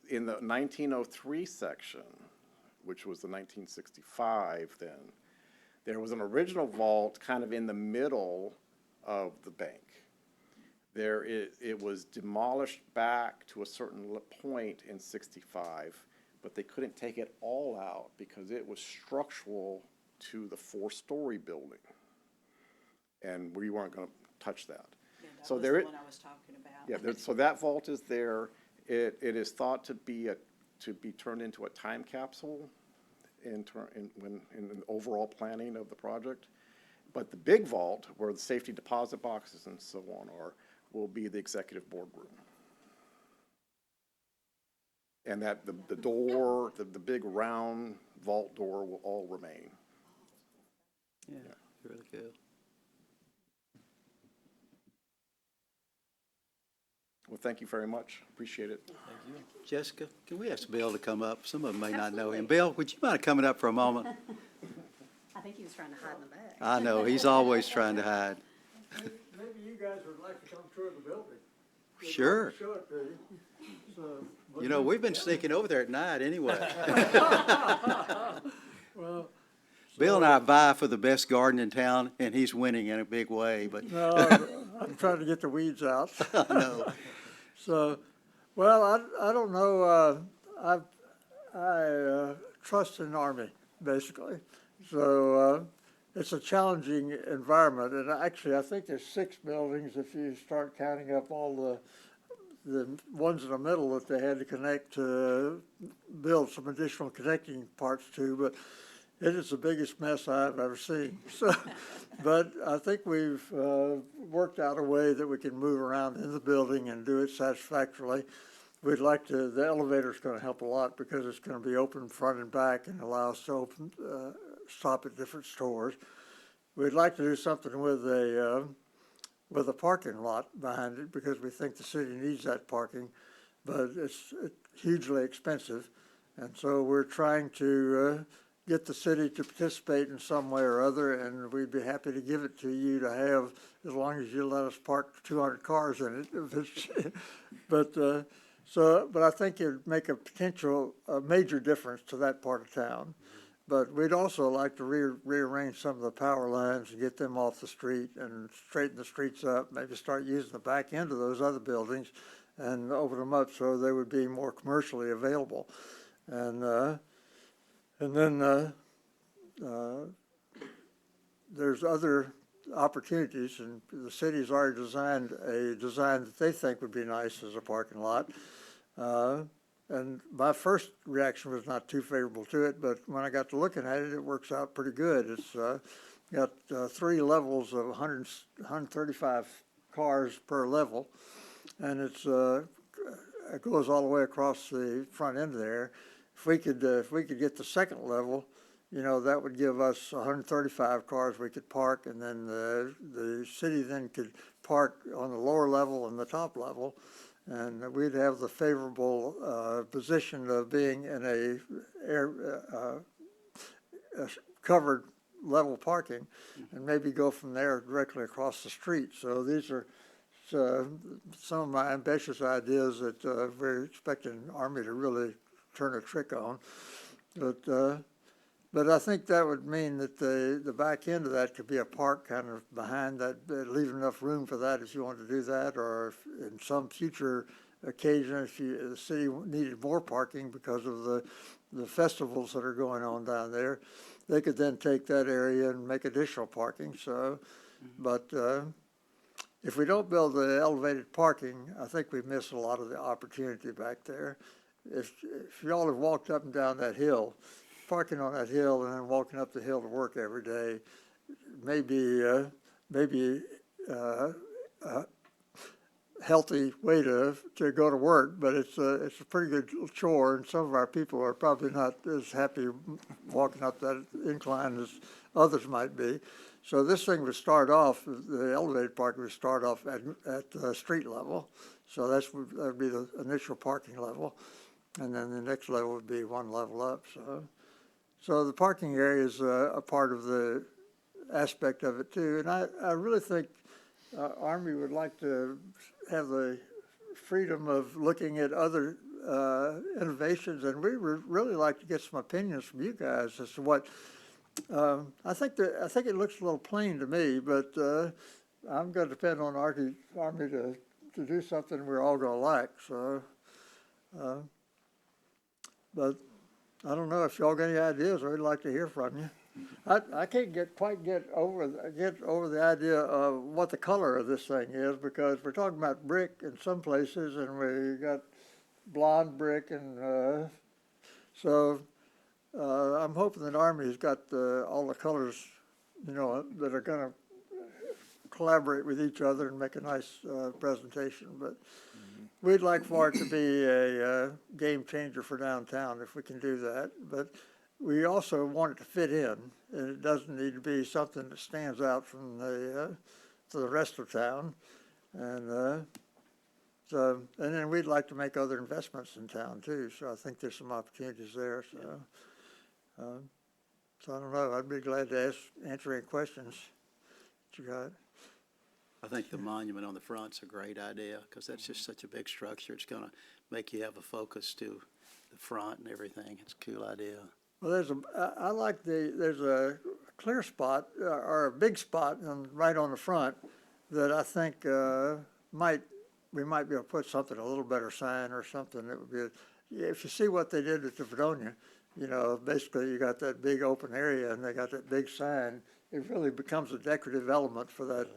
in the 1903 section, which was the 1965 then, there was an original vault kind of in the middle of the bank. It was demolished back to a certain point in 65, but they couldn't take it all out because it was structural to the 4-story building. And we weren't going to touch that.
Yeah, that
So
was
there
the
it-
one I was talking about.
Yeah, so that vault is there. It is thought to be turned into a time capsule in the overall planning of the project. But the big vault, where the safety deposit boxes and so on are, will be the executive board room. And that the door, the big round vault door will all remain.
Yeah, really good.
Well, thank you very much. Appreciate it.
Jessica, can we ask Bill to come up? Some of them may not know him. Bill, would you mind coming up for a moment?
I think he was trying to hide in the back.
I know, he's always trying to hide.
Maybe you guys would like to come tour the building.
Sure.
Show it to you. So,
You know, we've been sneaking over there at night anyway.
well,
Bill and I vie for the best garden in town, and he's winning in a big way, but
no, I'm trying to get the weeds out.
I know.
So, well, I don't know, I trust in the Army, basically. So, it's a challenging environment, and actually, I think there's 6 buildings if you start counting up all the ones in the middle that they had to connect to build some additional connecting parts to, but it is the biggest mess I've ever seen. So, but I think we've worked out a way that we can move around in the building and do it satisfactorily. We'd like to, the elevator's going to help a lot because it's going to be open front and back and allow us to open, stop at different stores. We'd like to do something with a parking lot behind it because we think the city needs that parking, but it's hugely expensive. And so we're trying to get the city to participate in some way or other, and we'd be happy to give it to you to have as long as you let us park 200 cars in it. But I think it'd make a major difference to that part of town. But we'd also like to rearrange some of the power lines and get them off the street and straighten the streets up, maybe start using the back end of those other buildings and open them up so they would be more commercially available. And then there's other opportunities, and the city's already designed a design that they think would be nice as a parking lot. And my first reaction was not too favorable to it, but when I got to looking at it, it works out pretty good. It's got 3 levels of 135 cars per level, and it goes all the way across the front end there. If we could get the second level, you know, that would give us 135 cars we could park, and then the city then could park on the lower level and the top level, and we'd have the favorable position of being in a covered level parking, and maybe go from there directly across the street. So these are some of my ambitious ideas that we're expecting the Army to really turn a trick on. But I think that would mean that the back end of that could be a park kind of behind that, leave enough room for that if you want to do that, or if in some future occasion, if the city needed more parking because of the festivals that are going on down there, they could then take that area and make additional parking. So, but if we don't build the elevated parking, I think we miss a lot of the opportunity back there. If y'all have walked up and down that hill, parking on that hill and then walking up the hill to work every day, maybe healthy way to go to work, but it's a pretty good chore, and some of our people are probably not as happy walking up that incline as others might be. So this thing would start off, the elevated parking would start off at street level. So that would be the initial parking level, and then the next level would be one level up. So the parking area is a part of the aspect of it too. And I really think Army would like to have the freedom of looking at other innovations, and we would really like to get some opinions from you guys as to what, I think it looks a little plain to me, but I'm gonna depend on Army to do something we're all gonna like, so. But I don't know if y'all got any ideas, I'd like to hear from you. I can't quite get over the idea of what the color of this thing is, because we're talking about brick in some places and we got blonde brick, and so I'm hoping that Army's got all the colors, you know, that are gonna collaborate with each other and make a nice presentation. But we'd like for it to be a game changer for downtown if we can do that. But we also want it to fit in, and it doesn't need to be something that stands out from the rest of town. And so, and then we'd like to make other investments in town too. So I think there's some opportunities there. So, so I don't know. I'd be glad to answer any questions that you got.
I think the monument on the front's a great idea, because that's just such a big structure. It's gonna make you have a focus to the front and everything. It's a cool idea.
Well, I like there's a clear spot, or a big spot right on the front that I think we might be able to put something, a little better sign or something that would be, if you see what they did at the Fredonia, you know, basically you got that big open area and they got that big sign. It really becomes a decorative element for that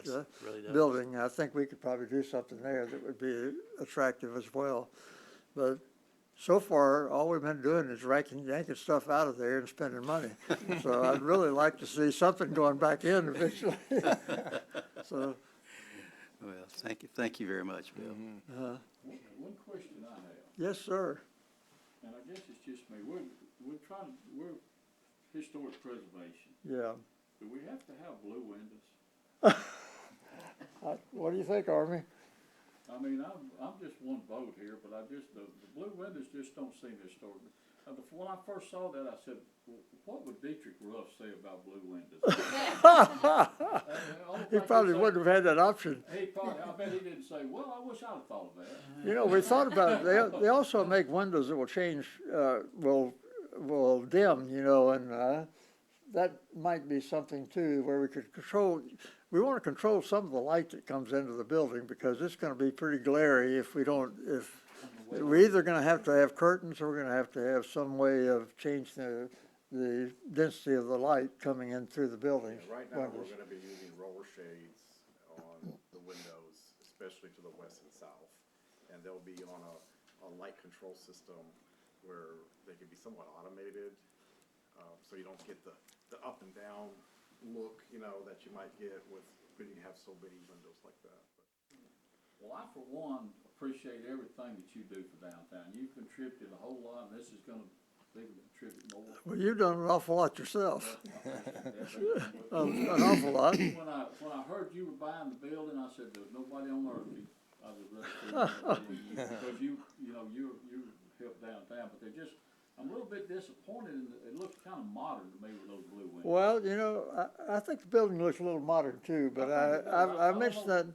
Really does.
building. I think we could probably do something there that would be attractive as well. But so far, all we've been doing is yanking stuff out of there and spending money. So I'd really like to see something going back in eventually. So,
Well, thank you very much, Bill.
One question I have,
yes, sir.
and I guess it's just me, we're historic preservation.
Yeah.
Do we have to have blue windows?
What do you think, Army?
I mean, I'm just one vote here, but the blue windows just don't seem historic. When I first saw that, I said, well, what would Dietrich Ruff say about blue windows?
He probably wouldn't have had that option.
I bet he didn't say, well, I wish I'd have thought of that.
You know, we thought about it. They also make windows that will change, will dim, you know, and that might be something too, where we could we want to control some of the light that comes into the building, because it's going to be pretty glary if we're either going to have curtains, or we're going to have some way of changing the density of the light coming in through the building.
Yeah, right now, we're gonna be using roller shades on the windows, especially to the west and south. And they'll be on a light control system where they can be somewhat automated, so you don't get the up and down look, you know, that you might get when you have so many windows like that.
Well, I, for one, appreciate everything that you do for downtown. You've contributed a whole lot, and this is gonna even contribute more.
Well, you've done an awful lot yourself. An awful lot.
When I heard you were buying the building, I said, there's nobody on earth I would rather see because you help downtown, but I'm a little bit disappointed, and it looks kind of modern to me with those blue windows.
Well, you know, I think the building looks a little modern too, but I mentioned that,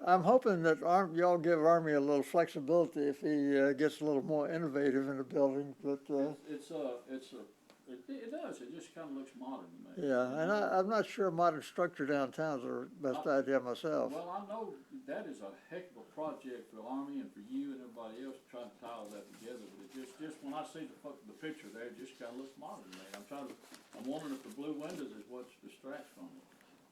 I'm hoping that y'all give Army a little flexibility if he gets a little more innovative in the building, but.
It does, it just kind of looks modern to me.
Yeah, and I'm not sure a modern structure downtown's the best idea myself.
Well, I know that is a heck of a project for Army and for you and everybody else trying to tie all that together, but it just when I see the picture there, it just kind of looks modern to me. I'm wondering if the blue windows is what distracts from it.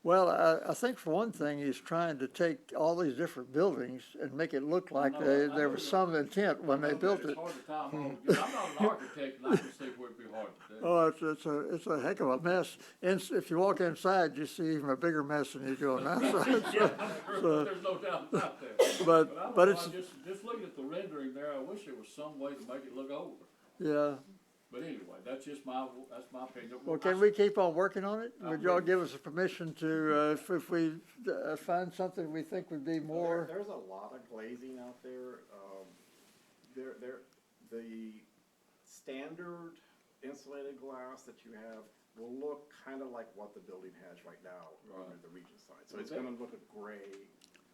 Well, I think for one thing, he's trying to take all these different buildings and make it look like there was some intent when they built it.
It's hard to tie them all together. I'm not an architect, and I can see where it'd be hard to do.
Oh, it's a heck of a mess. And if you walk inside, you see even a bigger mess than you do on the outside.
Yeah, there's no doubt about that.
But it's,
just looking at the rendering there, I wish there was some way to make it look older.
yeah.
But anyway, that's my opinion.
Well, can we keep on working on it? Would y'all give us a permission to, if we find something we think would be more?
There's a lot of glazing out there. The standard insulated glass that you have will look kind of like what the building has right now on the region side. So it's
Okay.
gonna look a gray.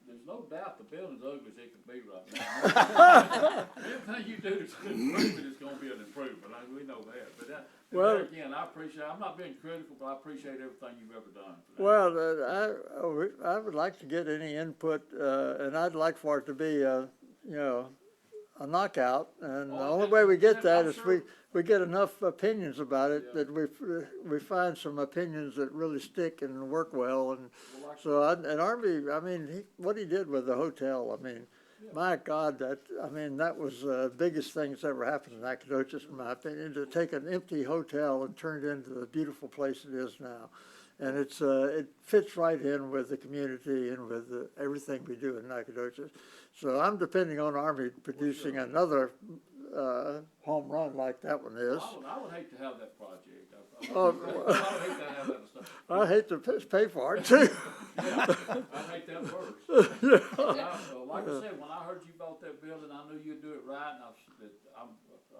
There's no doubt the building's ugly as it can be right now. Everything you do to improve it is gonna be an improvement, we know that, but
Well-
there again, I appreciate, I'm not being critical, but I appreciate everything you've ever done for that.
Well, I would like to get any input, and I'd like for it to be, a knockout. And the
Oh,
only way we get that
I'm
is
sure.
we get enough opinions about it,
Yeah.
that we find some opinions that really stick and work well. And
Well, like-
so, and Army, I mean, what he did with the hotel, I mean, my God, that was the biggest thing that's ever happened in Nacogdoches, in my opinion, to take an empty hotel and turn it into the beautiful place it is now. And it fits right in with the community and with everything we do in Nacogdoches. So I'm depending on Army producing another home run like that one is.
I would hate to have that project.
Oh,
I would hate to have that stuff.
I hate to pay for it too.
I hate that worse. Like I said, when I heard you bought that building, I knew you'd do it right, and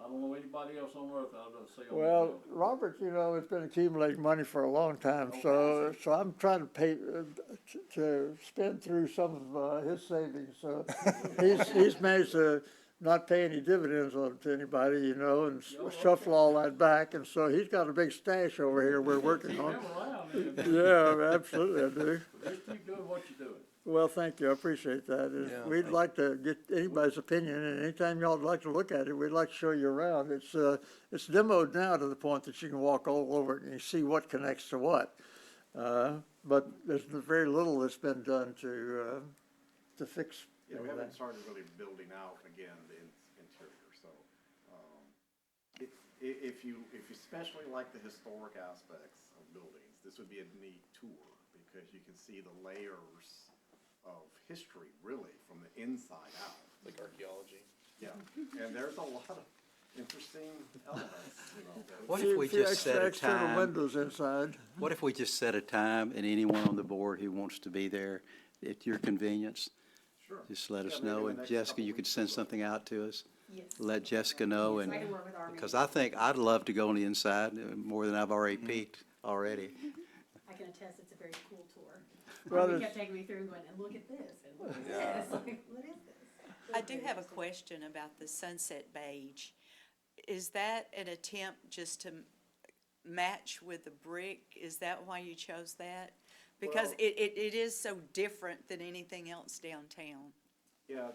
I don't know anybody else on earth I'd say on that
Well,
building.
Robert, has been accumulating money for a long time, so I'm trying to pay, to spend through some of his savings. So he's managed to not pay any dividends on it to anybody, and shuffle all that back. And so he's got a big stash over here we're working
Keep
on.
them around, man.
Yeah, absolutely, I do.
Just keep doing what you're doing.
Well, thank you, I appreciate that. We'd like to get anybody's opinion, and anytime y'all would like to look at it, we'd like to show you around. It's demoed now to the point that you can walk all over it and you see what connects to what. But there's very little that's been done to fix
Yeah, we
that.
haven't started really building out again the interior, so, if you especially like the historic aspects of buildings, this would be a neat tour, because you can see the layers of history, really, from the inside out.
Like archaeology.
Yeah, and there's a lot of interesting elements, that-
What if we
Few
just set a
external
time?
windows inside.
What if we just set a time, and anyone on the board who wants to be there at your convenience,
Sure.
just let us
Yeah, maybe
know,
the
and
next
Jessica,
couple
you could
weeks
send
or so.
something out to us.
Yes.
Let Jessica know, and,
I can work with Army.
because I think I'd love to go on the inside, more than I've already peeked already.
I can attest it's a very cool tour.
Well,
Army
there's-
kept taking me through and going, and look at this, and look at this, like, what is this?
I do have a question about the sunset beige. Is that an attempt just to match with the brick? Is that why you chose that? Because
Well-
it is so different than anything else downtown.
Yeah,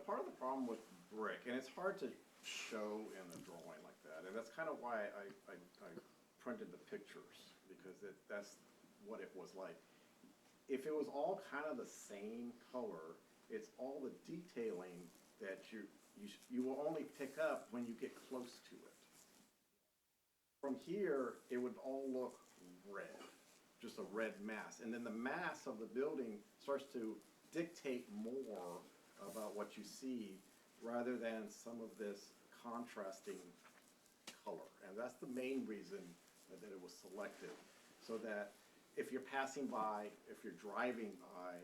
part of the problem with brick, and it's hard to show in a drawing like that, and that's kind of why I printed the pictures, because that's what it was like. If it was all kind of the same color, it's all the detailing that you will only pick up when you get close to it. From here, it would all look red, just a red mass, and then the mass of the building starts to dictate more about what you see, rather than some of this contrasting color. And that's the main reason that it was selected, so that if you're passing by, if you're driving by,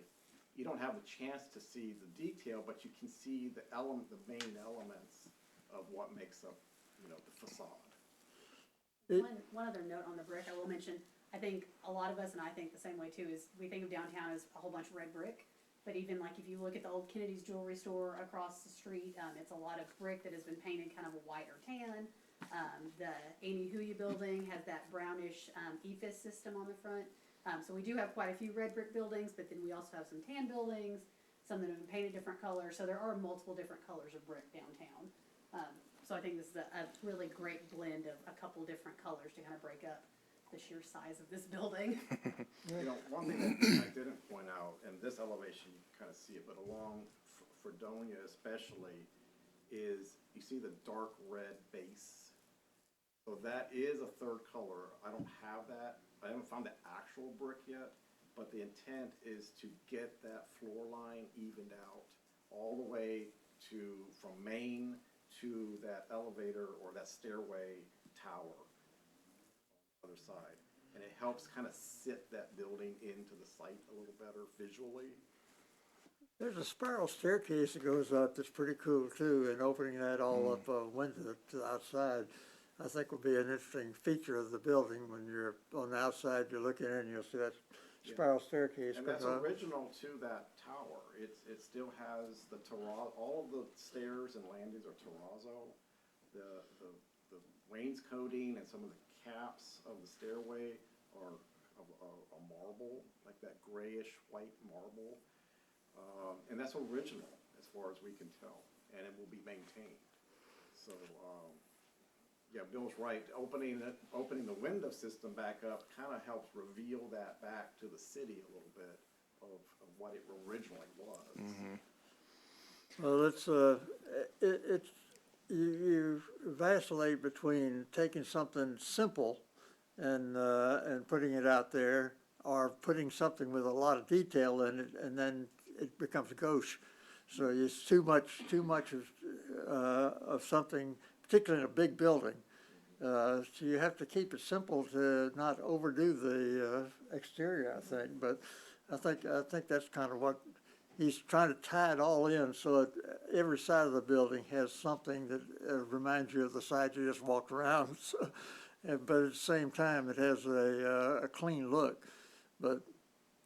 you don't have a chance to see the detail, but you can see the main elements of what makes up, the facade.
One other note on the brick, I will mention, I think a lot of us, and I think the same way too, is we think of downtown as a whole bunch of red brick. But even like if you look at the old Kennedy's Jewelry Store across the street, it's a lot of brick that has been painted kind of a white or tan. The Amy Huya building has that brownish ephes system on the front. So we do have quite a few red brick buildings, but then we also have some tan buildings, some that have been painted different colors. So there are multiple different colors of brick downtown. So I think this is a really great blend of a couple different colors to kind of break up the sheer size of this building.
One thing that I didn't point out, and this elevation, you can kind of see it, but along Fredonia especially, is you see the dark red base. So that is a third color. I don't have that. I haven't found the actual brick yet, but the intent is to get that floor line evened out all the way from Main to that elevator or that stairway tower on the other side. And it helps kind of sit that building into the site a little better visually.
There's a spiral staircase that goes up that's pretty cool too, and opening that all up window to the outside. I think will be an interesting feature of the building. When you're on the outside, you're looking in, you'll see that spiral staircase.
And that's original to that tower. It still has the terrazzo, all of the stairs and landings are terrazzo. The wainscoting and some of the caps of the stairway are a marble, like that grayish white marble. And that's original as far as we can tell, and it will be maintained. So, yeah, Bill's right. Opening the window system back up kind of helps reveal that back to the city a little bit of what it originally was.
Well, you vacillate between taking something simple and putting it out there, or putting something with a lot of detail in it, and then it becomes gauche. So it's too much of something, particularly in a big building. So you have to keep it simple to not overdo the exterior, I think. But I think that's kind of what he's trying to tie it all in, so that every side of the building has something that reminds you of the side you just walked around. So, but at the same time, it has a clean look. But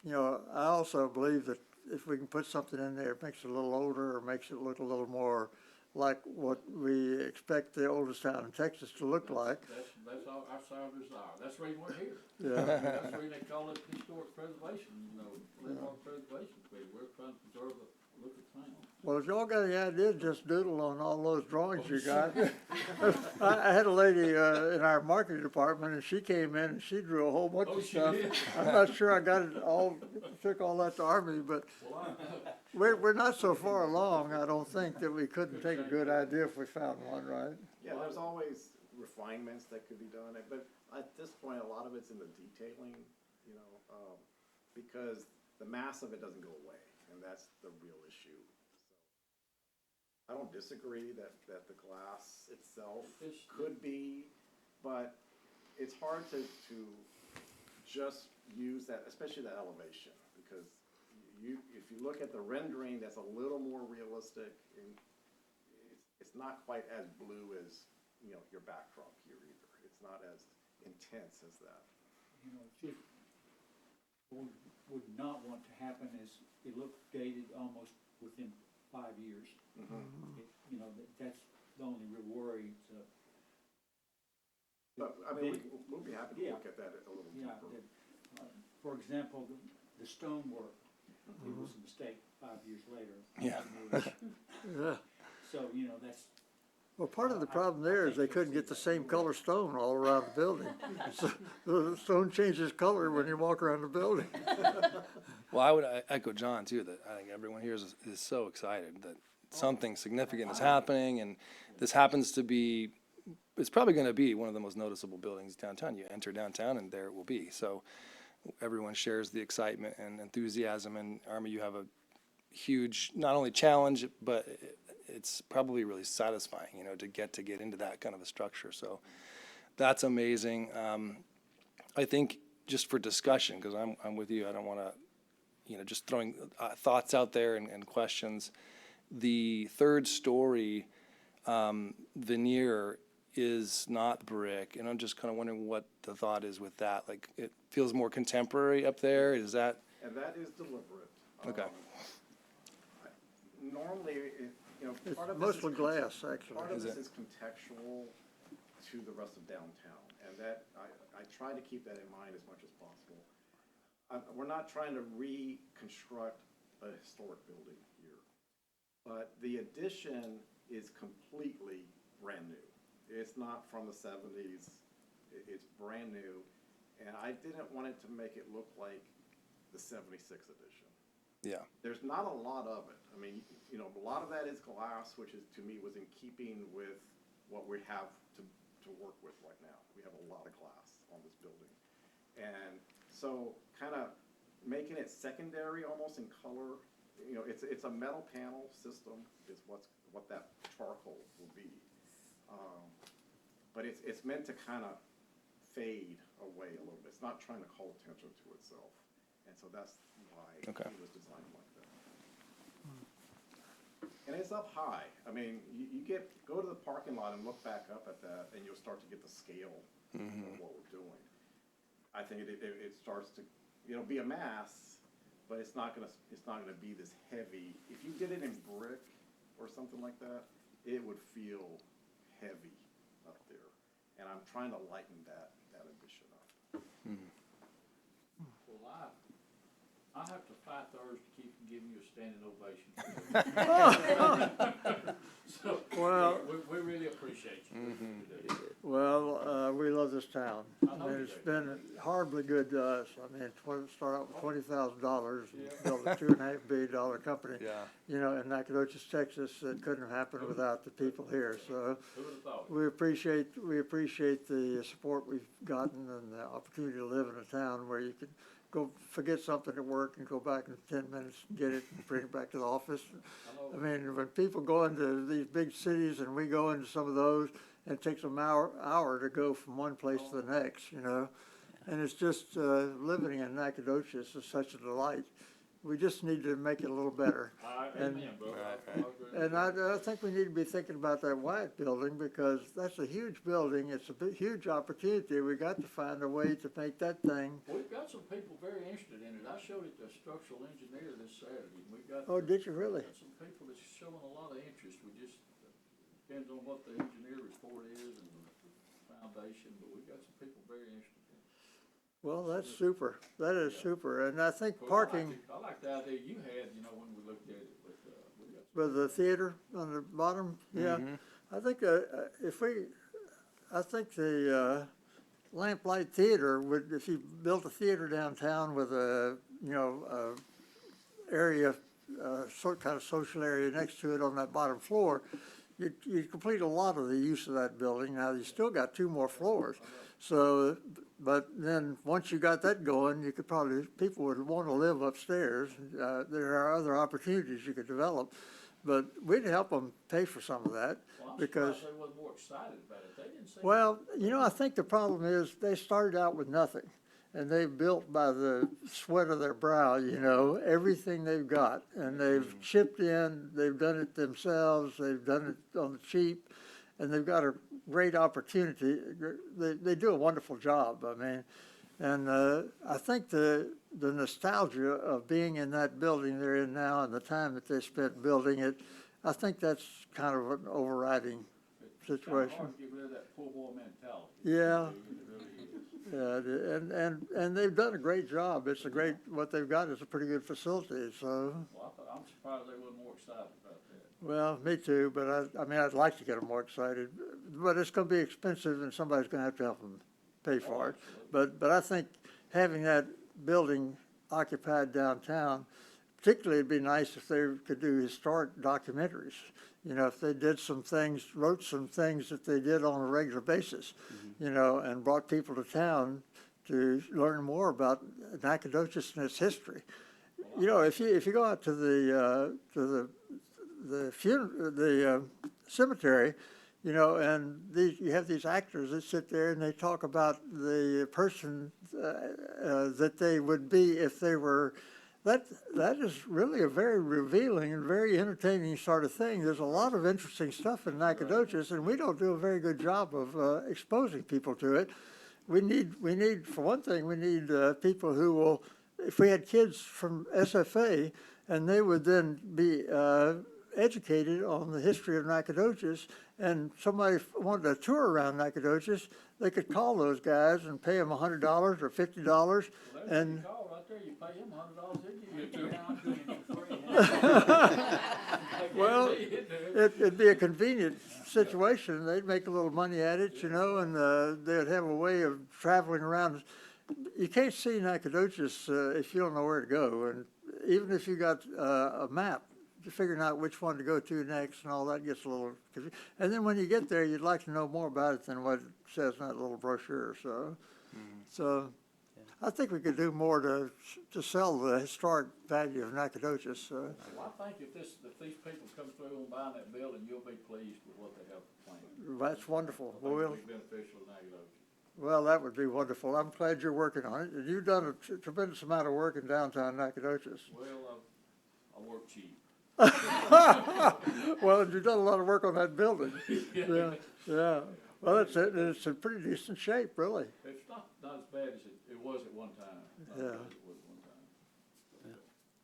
you know, I also believe that if we can put something in there, it makes it a little older, or makes it look a little more like what we expect the oldest town in Texas to look like.
That's our desire. That's the reason we're here.
Yeah.
That's the reason they call it historic preservation, landmark preservation. We're trying to preserve the look of town.
Well, if y'all got any ideas, just doodle on all those drawings you got. I had a lady in our marketing department, and she came in and she drew a whole bunch of stuff. I'm not sure I got it all, took all that to Army, but we're not so far along, I don't think, that we couldn't take a good idea if we found one, right?
Yeah, there's always refinements that could be done, but at this point, a lot of it's in the detailing, because the mass of it doesn't go away, and that's the real issue. I don't disagree that the glass itself could be, but it's hard to just use that, especially that elevation, because if you look at the rendering, that's a little more realistic, and it's not quite as blue as your backdrop here either. It's not as intense as that.
Just what we would not want to happen is it looked dated almost within 5 years. That's the only real worry.
But I mean, we'll be happy to look at that a little deeper.
For example, the stonework, it was a mistake 5 years later.
Yeah.
So, that's.
Well, part of the problem there is they couldn't get the same color stone all around the building. So the stone changes color when you walk around the building.
Well, I would echo John too, that I think everyone here is so excited that something significant is happening, and this happens to be, it's probably going to be one of the most noticeable buildings downtown. You enter downtown and there it will be. So everyone shares the excitement and enthusiasm, and Army, you have a huge, not only challenge, but it's probably really satisfying, to get into that kind of a structure. So that's amazing. I think just for discussion, because I'm with you, I don't want to, just throwing thoughts out there and questions. The third story veneer is not brick, and I'm just kind of wondering what the thought is with that. Like, it feels more contemporary up there. Is that?
And that is deliberate.
Okay.
Normally,
It's
part of this
mostly glass, actually.
Part of this is contextual to the rest of downtown, and that I try to keep that in mind as much as possible. We're not trying to reconstruct a historic building here, but the addition is completely brand new. It's not from the 70s. It's brand new, and I didn't want it to make it look like the 76 edition.
Yeah.
There's not a lot of it. I mean, a lot of that is glass, which to me was in keeping with what we have to work with right now. We have a lot of glass on this building. And so kind of making it secondary almost in color, it's a metal panel system is what that charcoal will be. But it's meant to kind of fade away a little bit. It's not trying to call attention to itself. And so that's why it was designed like that. And it's up high. I mean, go to the parking lot and look back up at that, and you'll start to get the scale of what we're doing. I think it starts to, be a mass, but it's not gonna be this heavy. If you did it in brick or something like that, it would feel heavy up there. And I'm trying to lighten that ambition up.
Well, I have to fight theirs to keep from giving you a standing ovation. So,
Well-
we really appreciate you.
Well, we love this town.
I know
And
you
it's
do.
been horribly good to us. I mean, start out with $20,000 and build a $2.5 billion company.
Yeah.
In Nacogdoches, Texas, it couldn't have happened without the people here. So
Who would have thought?
we appreciate the support we've gotten and the opportunity to live in a town where you can go forget something at work and go back in 10 minutes and get it and bring it back to the office. I mean, when people go into these big cities and we go into some of those, it takes them hour to go from one place to the next, And it's just, living in Nacogdoches is such a delight. We just need to make it a little better.
Amen, brother. I agree.
And I think we need to be thinking about that Wyatt building because that's a huge building. It's a huge opportunity. We got to find a way to make that thing.
We've got some people very interested in it. I showed it to a structural engineer this Saturday. We got.
Oh, did you really?
Got some people that's showing a lot of interest. We just, depends on what the engineer report is and the foundation, but we've got some people very interested in it.
Well, that's super. That is super. And I think
Well,
I
like the idea you had, when we looked at it, but, we got some.
with the theater on the bottom, yeah. I think I think the Lamplight Theater would, if you built a theater downtown with a, area, kind of social area next to it on that bottom floor, you'd complete a lot of the use of that building. Now, you still got 2 more floors. So, but then, once you got that going, you could people would want to live upstairs. There are other opportunities you could develop, but we'd help them pay for some of that.
Well, I'm
Because,
surprised they wasn't more excited about it. They didn't seem.
well, I think the problem is they started out with nothing. And they've built by the sweat of their brow, everything they've got. And they've chipped in, they've done it themselves, they've done it on the cheap, and they've got a great opportunity. They do a wonderful job, and I think the nostalgia of being in that building they're in now and the time that they spent building it, I think that's kind of an overriding situation.
It's kind of hard to get rid of that poor boy mentality.
Yeah.
It really is.
Yeah, and they've done a great job. What they've got is a pretty good facility, so.
Well, I'm surprised they wasn't more excited about that.
Well, me too, but I'd like to get them more excited. But it's gonna be expensive and somebody's gonna have to help them pay for it. But I think having that building occupied downtown, particularly it'd be nice if they could do historic documentaries. If they did some things, wrote some things that they did on a regular basis, and brought people to town to learn more about Nacogdoches and its history. If you go out to the cemetery, and you have these actors that sit there and they talk about the person that they would be if they were. That is really a very revealing and very entertaining sort of thing. There's a lot of interesting stuff in Nacogdoches, and we don't do a very good job of exposing people to it. We need, for one thing, we need people who will, if we had kids from SFA, and they would then be educated on the history of Nacogdoches, and somebody wanted a tour around Nacogdoches, they could call those guys and pay them $100 or $50,
Well, there's
and
your call right there. You pay them $100, they give you a tour.
well, it'd be a convenient situation. They'd make a little money at it, and they'd have a way of traveling around. You can't see Nacogdoches if you don't know where to go, and even if you got a map, figuring out which one to go to next and all that gets a little confusing. And then when you get there, you'd like to know more about it than what it says in that little brochure. So I think we could do more to sell the historic value of Nacogdoches.
Well, I think if these people come through and buy that building, you'll be pleased with what they have planned.
That's wonderful.
I think it'll be beneficial to Nacogdoches.
Well, that would be wonderful. I'm glad you're working on it. You've done a tremendous amount of work in downtown Nacogdoches.
Well, I work cheap.
Well, you've done a lot of work on that building. Yeah, yeah. Well, it's in pretty decent shape, really.
It's not as bad as it was at one time. Not as
Yeah.
bad as it was at one time.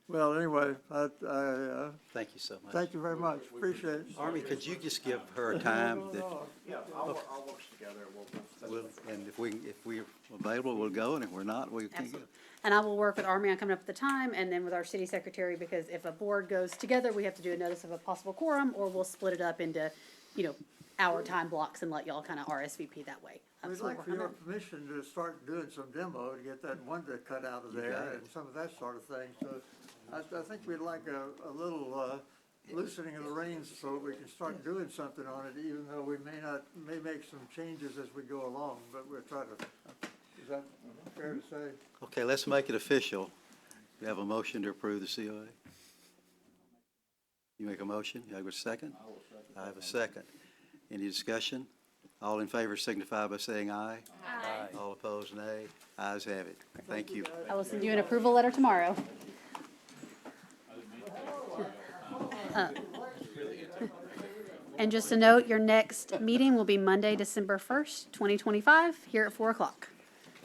Well, anyway, I
Thank you so much.
thank you very much. Appreciate it.
Army, could you just give her a time that,
Yeah, I'll work together,
we'll, and if we're available, we'll go, and if we're not, we can go.
And I will work with Army on coming up with the time, and then with our city secretary, because if a board goes together, we have to do a notice of a possible quorum, or we'll split it up into, hour time blocks and let y'all kind of RSVP that way.
We'd
So we'll
like
work
for
on
your
that.
permission to start doing some demo to get that window cut out of
You got
there
it.
and some of that sort of thing. So I think we'd like a little loosening of the reins so we can start doing something on it, even though we may make some changes as we go along, but we're trying to, is that fair to say?
Okay, let's make it official. We have a motion to approve the COA. You make a motion? You have a second? I have a second. Any discussion? All in favor signify by saying aye. Aye. All opposed, nay. Ayes have it. Thank you.
I will send you an approval letter tomorrow. And just a note, your next meeting will be Monday, December 1st, 2025, here at 4 o'clock.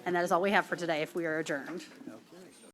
And that is all we have for today if we are adjourned.